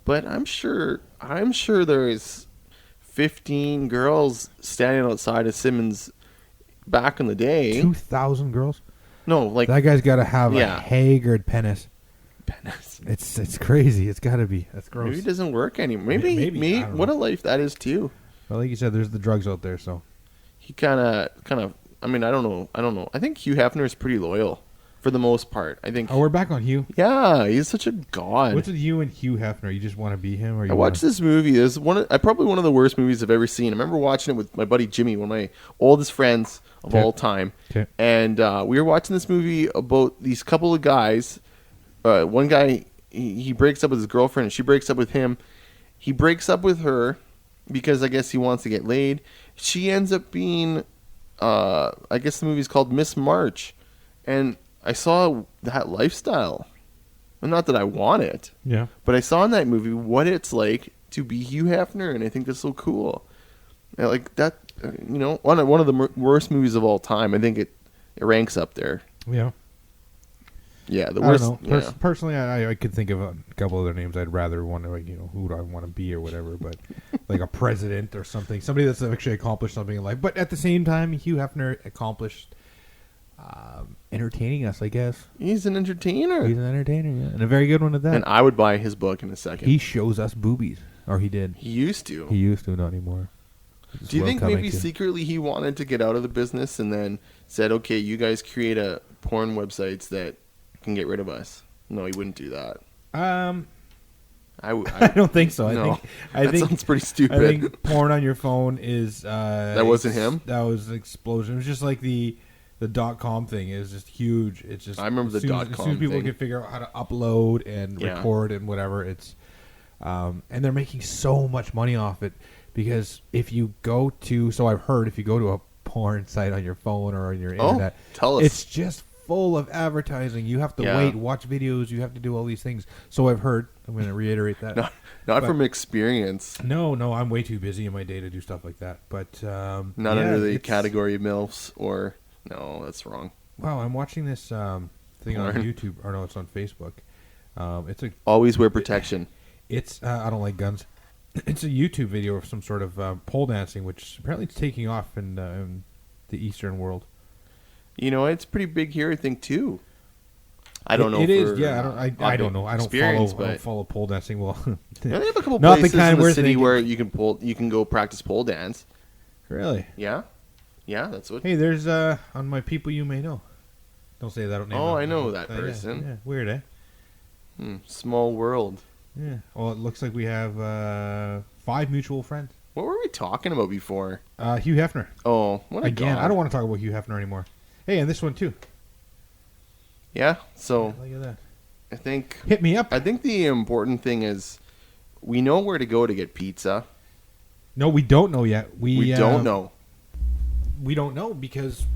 but I'm sure there's 15 girls standing outside of Simmons back in the day. 2,000 girls? No, like... That guy's got to have a haggard penis. It's crazy. It's got to be. That's gross. Maybe it doesn't work anymore. Maybe what a life that is too. Well, like you said, there's the drugs out there, so he kind of. I mean, I don't know. I think Hugh Hefner is pretty loyal for the most part. I think. Oh, we're back on Hugh. Yeah, he's such a god. What's with you and Hugh Hefner? You just want to be him, or you I watched this movie. It's probably one of the worst movies I've ever seen. I remember watching it with my buddy Jimmy, one of my oldest friends of all time, and we were watching this movie about these couple of guys. One guy, he breaks up with his girlfriend, and she breaks up with him. He breaks up with her because I guess he wants to get laid. She ends up being, I guess the movie's called Miss March. And I saw that lifestyle. And not that I want it. Yeah. But I saw in that movie what it's like to be Hugh Hefner, and I think that's so cool. Like that, one of the worst movies of all time. I think it ranks up there. Yeah. Yeah, the worst. I don't know. Yeah. Personally, I could think of a couple other names I'd rather want to, who do I want to be or whatever, but like a president or something, somebody that's actually accomplished something in life. But at the same time, Hugh Hefner accomplished entertaining us, I guess. He's an entertainer. He's an entertainer, yeah, and a very good one at that. And I would buy his book in a second. He shows us boobies, or he did. He used to. He used to, not anymore. Do you think maybe secretly he wanted to get out of the business and then said, "Okay, you guys create a porn websites that can get rid of us"? No, he wouldn't do that. I don't think so. I think sounds pretty stupid. I think porn on your phone is that wasn't him. That was an explosion. It was just like the .com thing is just huge. It's just I remember the .com. As soon as people can figure out how to upload and record and whatever, it's and they're making so much money off it because if you go to I've heard if you go to a porn site on your phone or on your internet, tell us. It's just full of advertising. You have to wait, watch videos. You have to do all these things. So I've heard. I'm going to reiterate that. Not from experience. No, I'm way too busy in my day to do stuff like that. But not under the category of MILFs or no, that's wrong. Wow, I'm watching this thing on YouTube. Or no, it's on Facebook. It's always wear protection. It's I don't like guns. It's a YouTube video of some sort of pole dancing, which apparently it's taking off in the Eastern world. It's pretty big here, I think, too. I don't know. It is, yeah. I don't know. I don't follow pole dancing. Well, they have a couple places in the city where you can go practice pole dance. Really? Yeah, that's what. Hey, there's on my people you may know. Don't say that. Don't name them. I know that person. Yeah, weird, eh? Small world. Yeah. Well, it looks like we have 5 mutual friends. What were we talking about before? Hugh Hefner. Oh, what again? I don't want to talk about Hugh Hefner anymore. Hey, and this one too. Yeah. So look at that. I think hit me up. I think the important thing is we know where to go to get pizza. No, we don't know yet. We don't know. We don't know because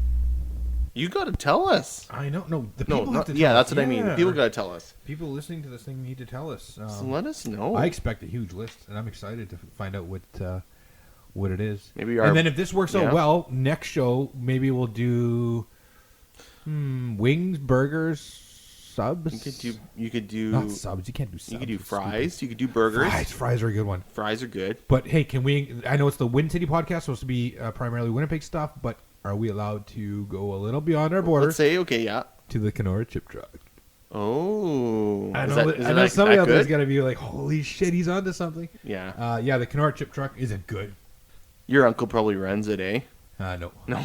you got to tell us. I know. No, the people have to tell us. That's what I mean. The people got to tell us. People listening to this thing need to tell us. So let us know. I expect a huge list, and I'm excited to find out what it is. Maybe and then if this works out well, next show maybe we'll do wings, burgers, subs. You could do not subs. You can't do subs. You could do fries. You could do burgers. Fries are a good one. Fries are good. But hey, can we? I know it's the Wind City podcast, supposed to be primarily Winnipeg stuff, but are we allowed to go a little beyond our border? Let's say to the Kenora Chip Truck. Oh, I know somebody out there's got to be like, holy shit, he's onto something. Yeah. The Kenora Chip Truck isn't good. Your uncle probably runs it, eh? No. No.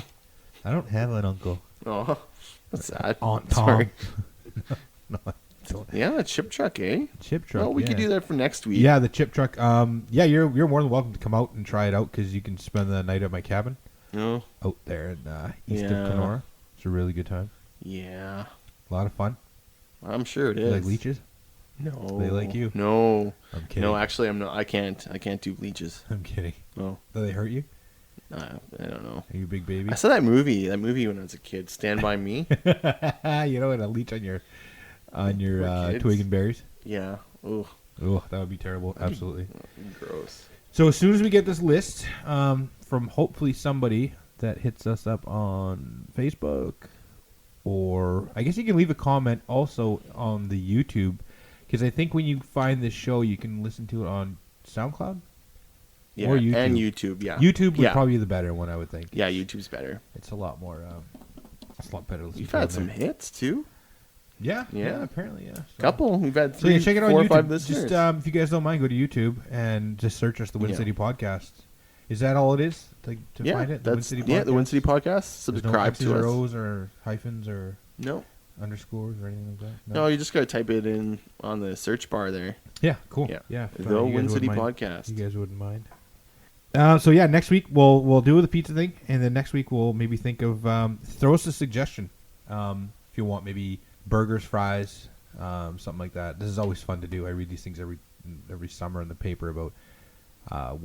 I don't have an uncle. Oh, that's sad. Aunt Tom. Sorry. No, I don't. Yeah, the Chip Truck, eh? Chip Truck. Well, we could do that for next week. Yeah, the Chip Truck. You're more than welcome to come out and try it out because you can spend the night at my cabin. No. Out there in east of Kenora. It's a really good time. Yeah. A lot of fun. I'm sure it is. You like leeches? No. They like you? No. I'm kidding. No, actually, I'm not. I can't do leeches. I'm kidding. No. Do they hurt you? I don't know. Are you a big baby? I saw that movie when I was a kid. Stand By Me. You know, and a leech on your twig and berries. Yeah. Ooh. Oh, that would be terrible. Absolutely. Gross. So as soon as we get this list from hopefully somebody that hits us up on Facebook, or I guess you can leave a comment also on the YouTube, because I think when you find this show, you can listen to it on SoundCloud. Yeah, or YouTube. and YouTube, yeah. YouTube would probably be the better one, I would think. Yeah, YouTube's better. It's a lot more. It's a lot better. You've had some hits too. Yeah, apparently, yeah. So. Couple. We've had check it out 4 on or 5 YouTube. listeners. Just if you guys don't mind, go to YouTube and just search us, the Wind City Podcast. Is that all it is to find it? The Wind City Podcast. The Wind City Podcast. Subscribe to us. There's no O's or hyphens or underscores or anything like that. No, you just gotta type it in on the search bar there. Yeah, cool. Yeah. The Wind City Podcast. You guys wouldn't mind. So next week we'll do the pizza thing, and then next week we'll maybe think of throw us a suggestion if you want, maybe burgers, fries, something like that. This is always fun to do. I read these things every summer in the paper about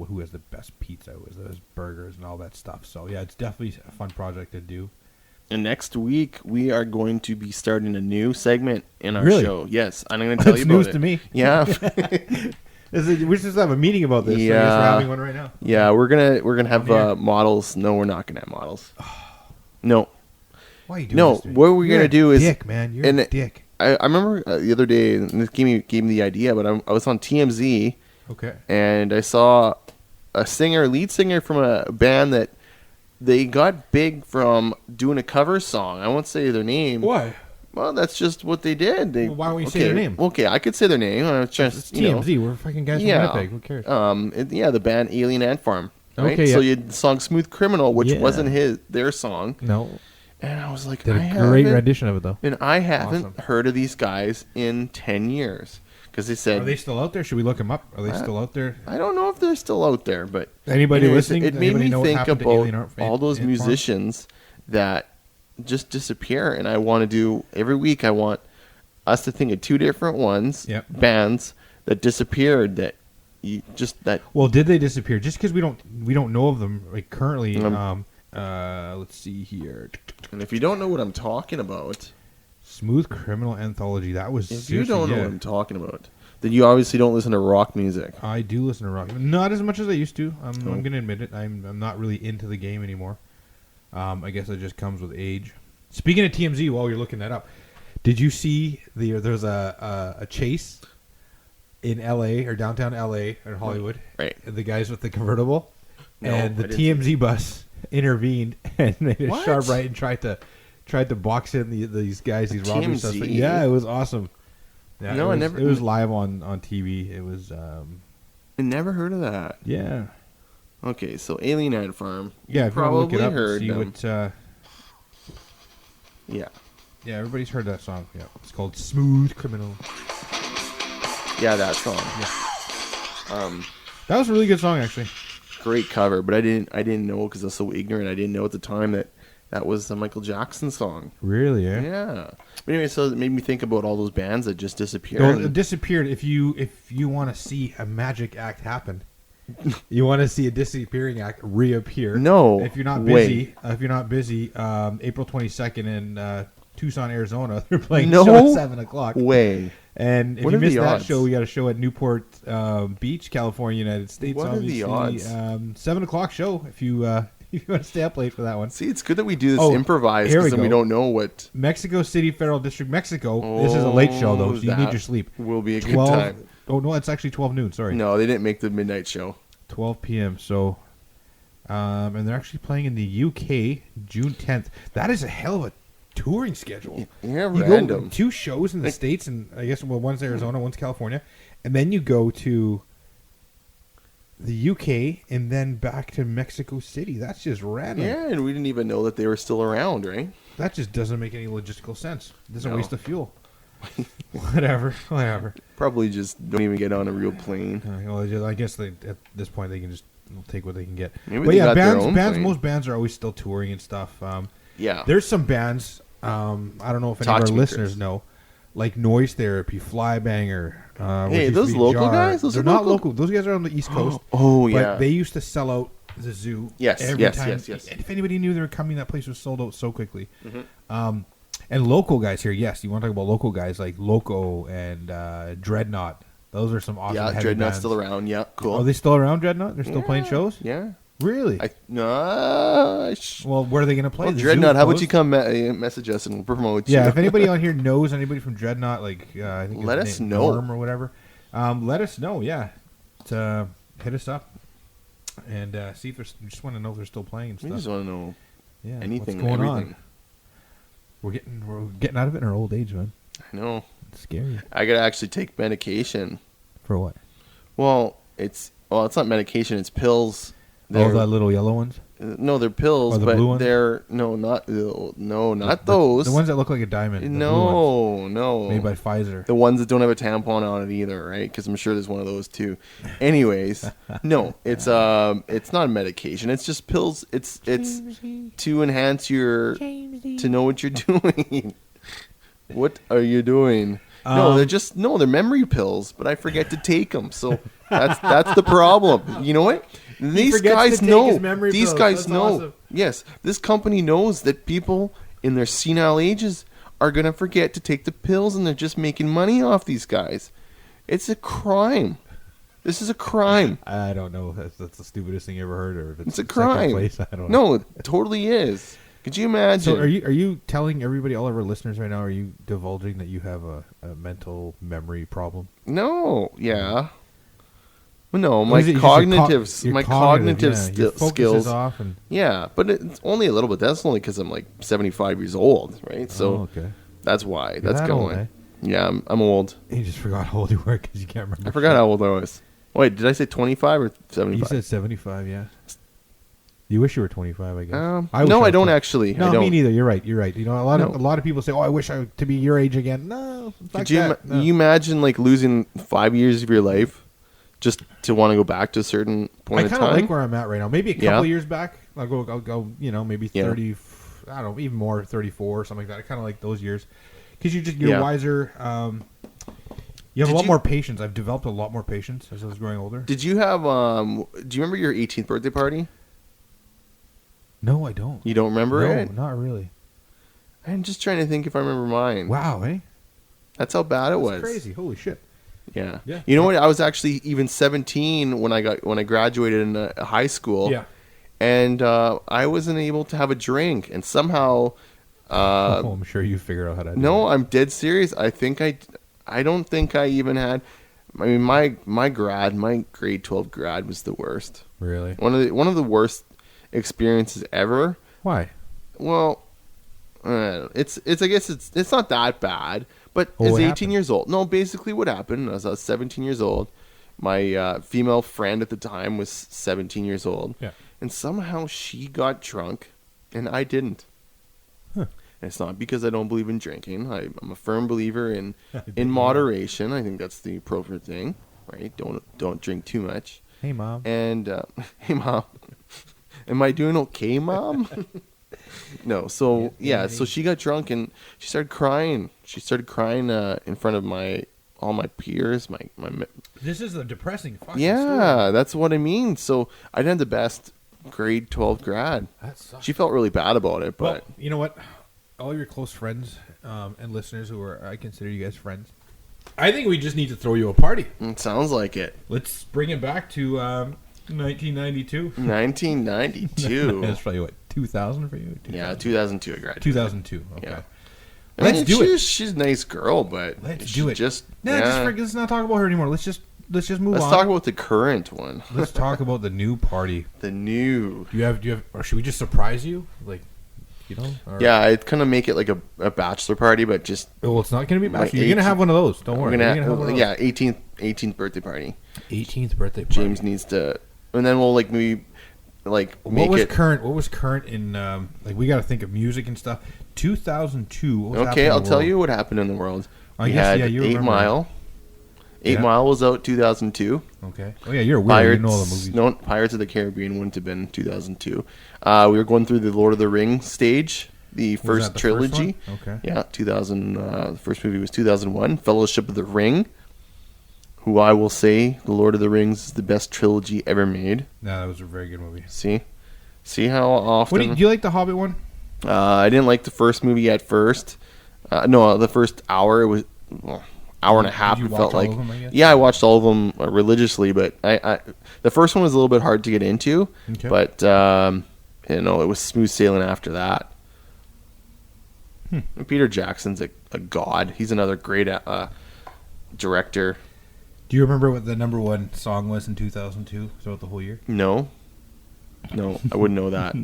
who has the best pizza, who has those burgers, and all that stuff. So yeah, it's definitely a fun project to do. And next week we are going to be starting a new segment in our show. Yes, I'm going to tell you about news it. To me. Yeah. We should have a meeting about this. Yeah. So I guess we're having one right now. Yeah, we're gonna have models. No, we're not gonna have models. No. Why are you doing No, this to me? what we're gonna do is dick, man. You're a dick. I remember the other day, and this gave me the idea, but I was on TMZ. Okay. And I saw a lead singer from a band that they got big from doing a cover song. I won't say their name. Why? Well, that's just what they did. Why don't you say their name? Okay, I could say their name. It's TMZ. We're fucking guys from Winnipeg. Who cares? The band Alien Ant Farm. Right? Okay, so you had the song "Smooth Criminal," which wasn't their song. No. And I was like, Did a great rendition of it though. And I haven't heard of these guys in 10 years. Because they said, are they still out there? Should we look them up? Are they still out there? I don't know if they're still out there, but anybody listening? It made me think about all those Ant musicians that just disappear, and I want to do every week. I want us to think of 2 different ones, bands that disappeared. Well, did they disappear? Just because we don't know of them like currently. Let's see here. And if you don't know what I'm talking about. Smooth Criminal Anthology. That was. If you don't know what I'm talking about, then you obviously don't listen to rock music. I do listen to rock, not as much as I used to. I'm going to admit it. I'm not really into the game anymore. I guess it just comes with age. Speaking of TMZ, while you're looking that up, did you see there's a chase in L.A. or downtown L.A. or Hollywood? Right. The guys with the convertible, no, and the TMZ bus intervened and made a sharp right and tried to box in these guys, these robbery suspects. Yeah, it was awesome. Yeah, no, it was live on TV. It was. I never heard of that. Yeah. Okay, so Alien Ant Farm. Yeah, probably look it up, heard see them. What, yeah. Yeah, everybody's heard that song. Yeah, it's called "Smooth Criminal." Yeah, that song. Yeah. That was a really good song, actually. Great cover, but I didn't know because I was so ignorant. I didn't know at the time that was a Michael Jackson song. Really? Eh? Yeah. But anyway, so it made me think about all those bands that just disappeared. Well, it disappeared. If you want to see a magic act happen, you want to see a disappearing act reappear. No. If you're not busy, April 22nd in Tucson, Arizona, they're playing a show at 7:00. Way. And if you missed that show, we got a show at Newport Beach, California, United States. What obviously. are the odds? 7:00 show. If you want to stay up late for that one. See, it's good that we do this improvised because then we don't know what. Mexico City Federal District, Mexico. This is a late show though, so you need your sleep. Will be a good time. Oh no, it's actually 12 noon. Sorry. No, they didn't make the midnight show. 12 p.m. So, and they're actually playing in the UK June 10th. That is a hell of a touring schedule. Yeah, you random. Go 2 shows in the States, and I guess one's Arizona, one's California, and then you go to the UK and then back to Mexico City. That's just random. Yeah, and we didn't even know that they were still around, right? That just doesn't make any logistical sense. It's a waste of fuel. Whatever. Probably just don't even get on a real plane. I guess at this point they can just take what they can get. Maybe but they yeah, got their own plane. most bands are always still touring and stuff. Yeah. There's some bands, I don't know if any of our listeners know, like Noise Therapy, Flybanger. Hey, those local guys? They're not local. Those guys are on the East Coast. Oh, yeah. But they used to sell out the zoo every time. Yes. If anybody knew they were coming, that place was sold out so quickly. Mm-hmm. And local guys here, yes. You want to talk about local guys like Loco and Dreadnought. Those are some awesome heavy Dreadnought's bands. still around. Yeah, cool. Are they still around, Dreadnought? They're still playing shows? Yeah. Really? Well, where are they going to play? Well, Dreadnought, how about you come message us and we'll promote you? Yeah, if anybody on here knows anybody from Dreadnought, like I think let us know. Norm or whatever. Let us know, yeah. Hit us up and see if we just want to know if they're still playing and stuff. We just want to know anything, what's going everything. on. We're getting out of it in our old age, man. I know. It's scary. I gotta actually take medication. For what? Well, it's not medication. It's pills. All the little yellow ones? No, they're pills, the but blue ones? they're not those. The ones that look like a diamond. No. Made by Pfizer. The ones that don't have a tampon on it either, right? Because I'm sure there's one of those too. Anyways, no, it's not a medication. It's just pills. It's to enhance to know what you're doing. What are you doing? They're memory pills, but I forget to take them. So that's the problem. You know what? These guys know. These guys know. Awesome. Yes, this company knows that people in their senile ages are going to forget to take the pills, and they're just making money off these guys. It's a crime. This is a crime. I don't know if that's the stupidest thing you ever heard, or if It's a second crime. place. I don't know. No, it totally is. Could you imagine? So are you telling everybody, all of our listeners right now, are you divulging that you have a mental memory problem? No, yeah. Well, no, Or my is it just cognitive your focus skills. is off, and Yeah, but it's only a little bit. That's only because I'm like 75 years old, right? So okay. that's why. You're That's that going. old, eh? Yeah, I'm old. You just forgot how old you were because you can't remember. I forgot how old I was. Wait, did I say 25 or 75? You said 75, yeah. You wish you were 25, I guess. No, I don't was actually. No, I don't. me neither. You're right. You're right. You know, a lot No. of people say, "Oh, I wish I to be your age again." No, Could you imagine like losing 5 years of your life just to want to go back to a certain point I in kind of time? like where I'm at right now. Maybe a couple of years back, I'll go. You know, maybe 30. I don't know, even more, 34 or something like that. I kind of like those years because you're wiser. You have a lot more patience. I've developed a lot more patience as I was growing older. Did you have? Do you remember your 18th birthday party? No, I don't. You don't remember it? No, not really. I'm just trying to think if I remember mine. Wow, eh? That's how bad it was. Crazy. Holy shit. Yeah. Yeah. You know what? I was actually even 17 when I graduated in high school. Yeah. And I wasn't able to have a drink, and somehow. I'm sure you figure out how to. Do No, that. I'm dead serious. I don't think I even had. I mean, my grade 12 grad was the worst. Really? One of the worst experiences ever. Why? Well, it's I guess it's not that bad, but Well, as what 18 happened? years old. No, basically what happened was I was 17 years old. My female friend at the time was 17 years old. Yeah. And somehow she got drunk and I didn't. Huh. And it's not because I don't believe in drinking. I'm a firm believer in moderation. I think that's the appropriate thing, right? Don't drink too much. Hey, Mom. And hey, Mom, am I doing okay, Mom? No. So yeah. So she got drunk and she started crying. She started crying in front of all my peers. My This is a depressing fucking yeah. story. That's what I mean. So I didn't have the best grade 12 grad. That sucks. She felt really bad about it, Well, but you know what? All your close friends and listeners I consider you guys friends. I think we just need to throw you a party. it sounds like it. Let's bring it back to 1992. 1992. That's probably what, 2000 for you? 2000? Yeah, 2002 I graduated. 2002. Okay. Yeah. Let's do it. She's a nice girl, but Let's she do it. Just Let's not talk about her anymore. Let's just move Let's on. talk about the current one. Let's talk about the new party. The new. Do you have? Or should we just surprise you? Like, you know? Or, Yeah, I'd kind of make it like a bachelor party, but just Well, it's not going to be My bachelor. You're going to have one of those. Don't worry. we're You're gonna gonna have one of those. yeah, 18th birthday party. 18th birthday party. James needs to, and then we'll like maybe like make What was it. current? What was current in like we got to think of music and stuff. 2002. What was happening Okay, in I'll the tell world? you what happened in the world. I We guess, had yeah, you 8 remember. Mile. 8 Yeah. Mile was out 2002. Okay. Oh yeah, you're weird. Pirates, You know all the movies. no, Pirates of the Caribbean wouldn't have been 2002. We were going through the Lord of the Rings stage, the Was first that the trilogy. first one? Okay. Yeah, 2000. The first movie was 2001, Fellowship of the Ring. Who I will say, the Lord of the Rings is the best trilogy ever made. No, that was a very good movie. See how often. Do you like the Hobbit one? I didn't like the first movie at first. No, the first hour it was hour and a half. Did you It felt watch all like of them, I guess? yeah, I watched all of them religiously, but I the first one was a little bit hard to get into. Okay. But it was smooth sailing after that. And Peter Jackson's a god. He's another great director. Do you remember what the number one song was in 2002 throughout the whole year? No, I wouldn't know that.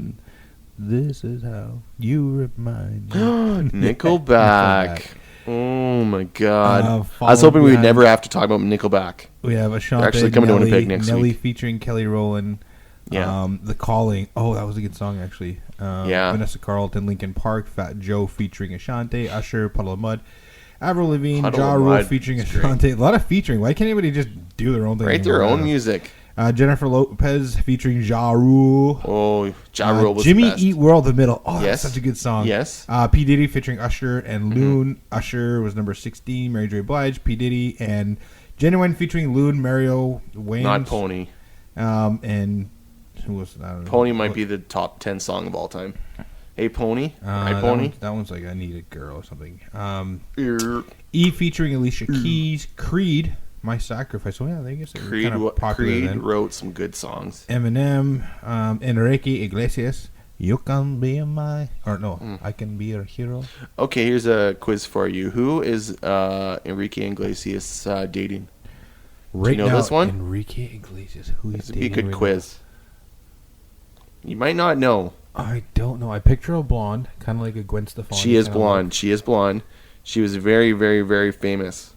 This is how you remind me. Nickelback. Oh my god! I was followed hoping we would by- never have to talk about Nickelback. We have Ashante, They're actually coming to Nelly, Winnipeg next Nelly week. featuring Kelly Rowland. Yeah. The Calling. Oh, that was a good song actually. Yeah. Vanessa Carlton, Linkin Park, Fat Joe featuring Ashante, Usher, Puddle of Mud, Avril Lavigne, Puddle Ja of Rule Mud. featuring It's Ashante. A lot of featuring. Why can't anybody just do their own thing? Write their anymore? own music. Jennifer Lopez featuring Ja Rule. Oh, Ja Rule was Jimmy the best. Eat World the Middle. Oh, Yes. that's such a good song. Yes. P. Diddy featuring Usher and Loon. Usher was number 16. Mary J. Blige, P. Diddy, and Genuine featuring Loon, Mario Wayne. Not Pony. And who was that? Pony might be the top 10 song of all time. Hey Pony, right that Pony. That one's like I Need a Girl or something. Ear. E featuring Alicia Keys. Creed My Sacrifice. Oh yeah, I guess it was kind of popular Creed then. wrote some good songs. Eminem, Enrique Iglesias. You can be my, or no, I can be your hero. Okay, here's a quiz for you. Who is Enrique Iglesias dating? Right, do you know now, this one? Enrique Iglesias. Who is This would be a dating good right quiz. You might not know. now? I don't know. I picture a blonde, kind of like a Gwen Stefani. She is kinda blonde. look. She is blonde. She was very, very, very famous,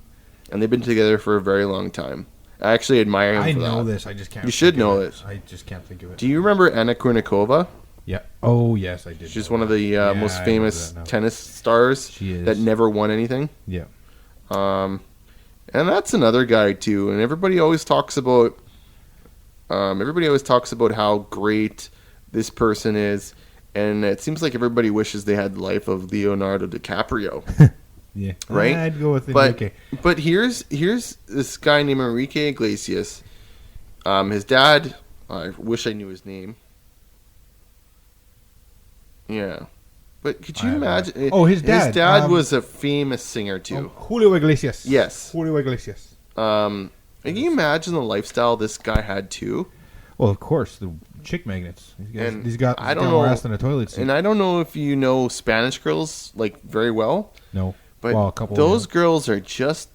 and they've been together for a very long time. I actually admire him. I for know that. this. I just can't. You should think of know it. this. I just can't think of it. Do you remember Anna Kournikova? Yeah. Oh yes, I did. She's know one of that. the Yeah, most I remember famous that now. tennis stars She is. that never won anything. Yeah. And that's another guy too. And everybody always talks about how great this person is, and it seems like everybody wishes they had the life of Leonardo DiCaprio. Yeah. Right? I'd go with But Enrique. but here's this guy named Enrique Iglesias. His dad, I wish I knew his name. Yeah. But could you I have no imagine? idea. Oh, his dad. His dad was a famous singer too. Julio Iglesias. Yes. Julio Iglesias. Can you imagine the lifestyle this guy had too? Well, of course, the chick magnets. He's got I don't know. more ass than a toilet seat. And I don't know if you know Spanish girls like very well, No. but Well, a couple. those girls are just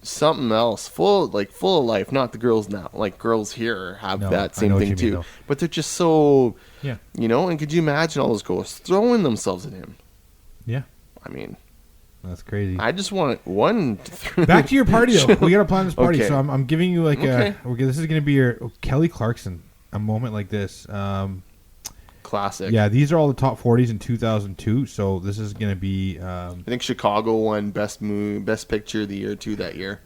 something else, full of life. Not the girls now, like girls here have No, that I same know what thing you mean, too. though. But they're just so, Yeah. And could you imagine all those girls throwing themselves at him? Yeah. I mean, That's crazy. I just want one. Back to your party though. We gotta plan this party. Okay. So I'm giving you like Okay. this is gonna be your Kelly Clarkson. A moment like this. Classic. Yeah, these are all the top 40s in 2002. So this is gonna be. I think Chicago won best picture of the year too that year.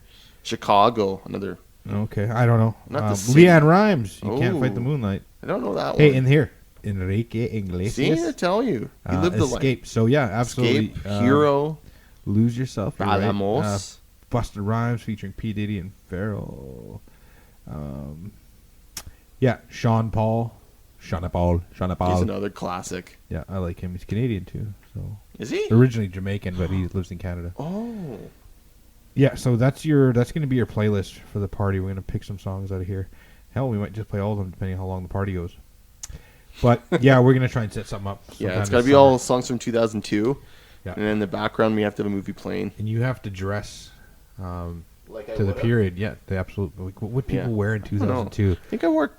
Chicago, another. Okay, I don't know. Not the same. Leanne Rimes. You can't fight the Oh. moonlight. I don't know that Hey, one. in here, Enrique Iglesias. See, I tell you, he lived the life. Escape. So yeah, absolutely. Escape, Hero, Lose Yourself. You're right. Alamos. Busta Rhymes featuring P Diddy and Pharrell. Yeah, Sean Paul. He's another classic. Yeah, I like him. He's Canadian too. So Is he? originally Jamaican, but he lives in Canada. Oh. Yeah, so that's going to be your playlist for the party. We're going to pick some songs out of here. Hell, we might just play all of them depending on how long the party goes. But yeah, we're going to try and set something up. Yeah, it's sometime got to this be summer. all songs from 2002. Yeah. And in the background, we have to have a movie playing. And you have to dress Like to the period. Yeah, the absolute. Like, what people wear in I don't know. 2002. I think I wore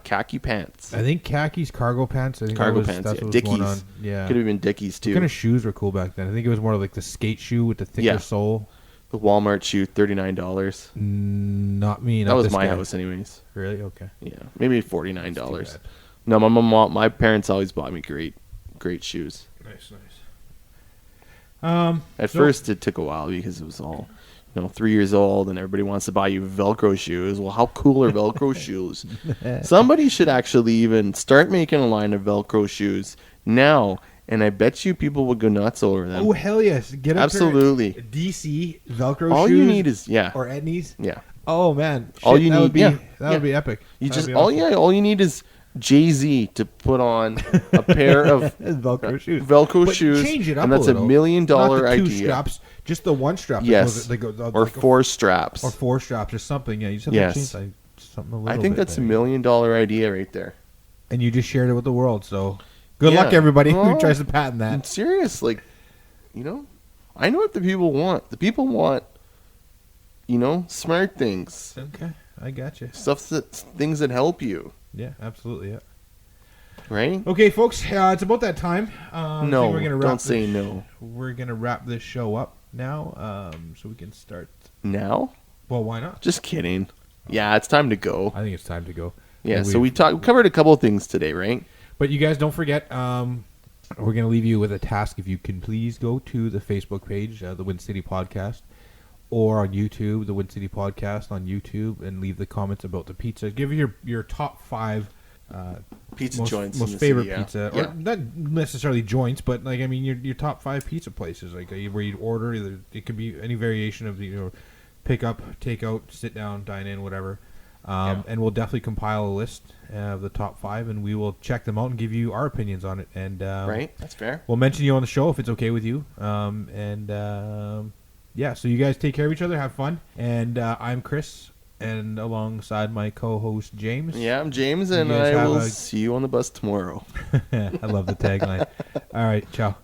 khaki pants. I think khakis, cargo pants. I think Cargo that was, pants, that's yeah. what was going on. Dickies. Yeah. Could have been Dickies, too. What kind of shoes were cool back then? I think it was more like the skate shoe with the thicker Yeah. sole. The Walmart shoe, $39. Not me. That Not was this my guy. house anyways. Really? Okay. Yeah, maybe $49. No, my parents always bought me great shoes. Nice. At So- first, it took a while because it was all, 3 years old, and everybody wants to buy you Velcro shoes. Well, how cool are Velcro shoes? Somebody should actually even start making a line of Velcro shoes now, and I bet you people would go nuts over them. Oh hell yes! Get up Absolutely. there, DC Velcro All shoes. you need is or Etnies. yeah. Oh man! All Shit, you that need- would be yeah, that would be epic. You That'd just be all awesome. you need is Jay-Z to put on a pair of Velcro shoes. Velcro But shoes, change it up and that's a little. $1 million Not the two idea. straps, just the one strap. Yes, that goes, or like 4 straps. or 4 straps or something. Yeah, you just have Yes. to change like, something a little I think bit that's a there. $1 million idea right there. And you just shared it with the world. So good Yeah. luck, everybody Well, who tries to patent that. I'm serious. Like, I know what the people want. The people want, smart things, Okay, I got you. things that help you, Yeah, absolutely. Yeah. right? Okay, folks, it's about that time. I think No, we're gonna wrap don't say no. We're gonna wrap this show up now, so we can start. Now? Well, why not? Just kidding. Yeah, it's time to go. I think it's time to go. Yeah, And so we we've- covered a couple of things today, right? But you guys don't forget. We're gonna leave you with a task. If you can please go to the Facebook page, the Win City Podcast, or on YouTube, the Win City Podcast on YouTube, and leave the comments about the pizza. Give your top 5 Pizza joints in most the favorite city, yeah. pizza, Yeah. or not necessarily joints, but like your top 5 pizza places, like where you order. It could be any variation of the pick up, take out, sit down, dine in, whatever. And we'll definitely compile a list of the top 5, and we will check them out and give you our opinions on it. And Right? That's fair. we'll mention you on the show if it's okay with you. yeah, so you guys take care of each other, have fun, and I'm Chris, and alongside my co-host James. Yeah, I'm James, and I will see you on the bus tomorrow. I love the tagline. All right, ciao.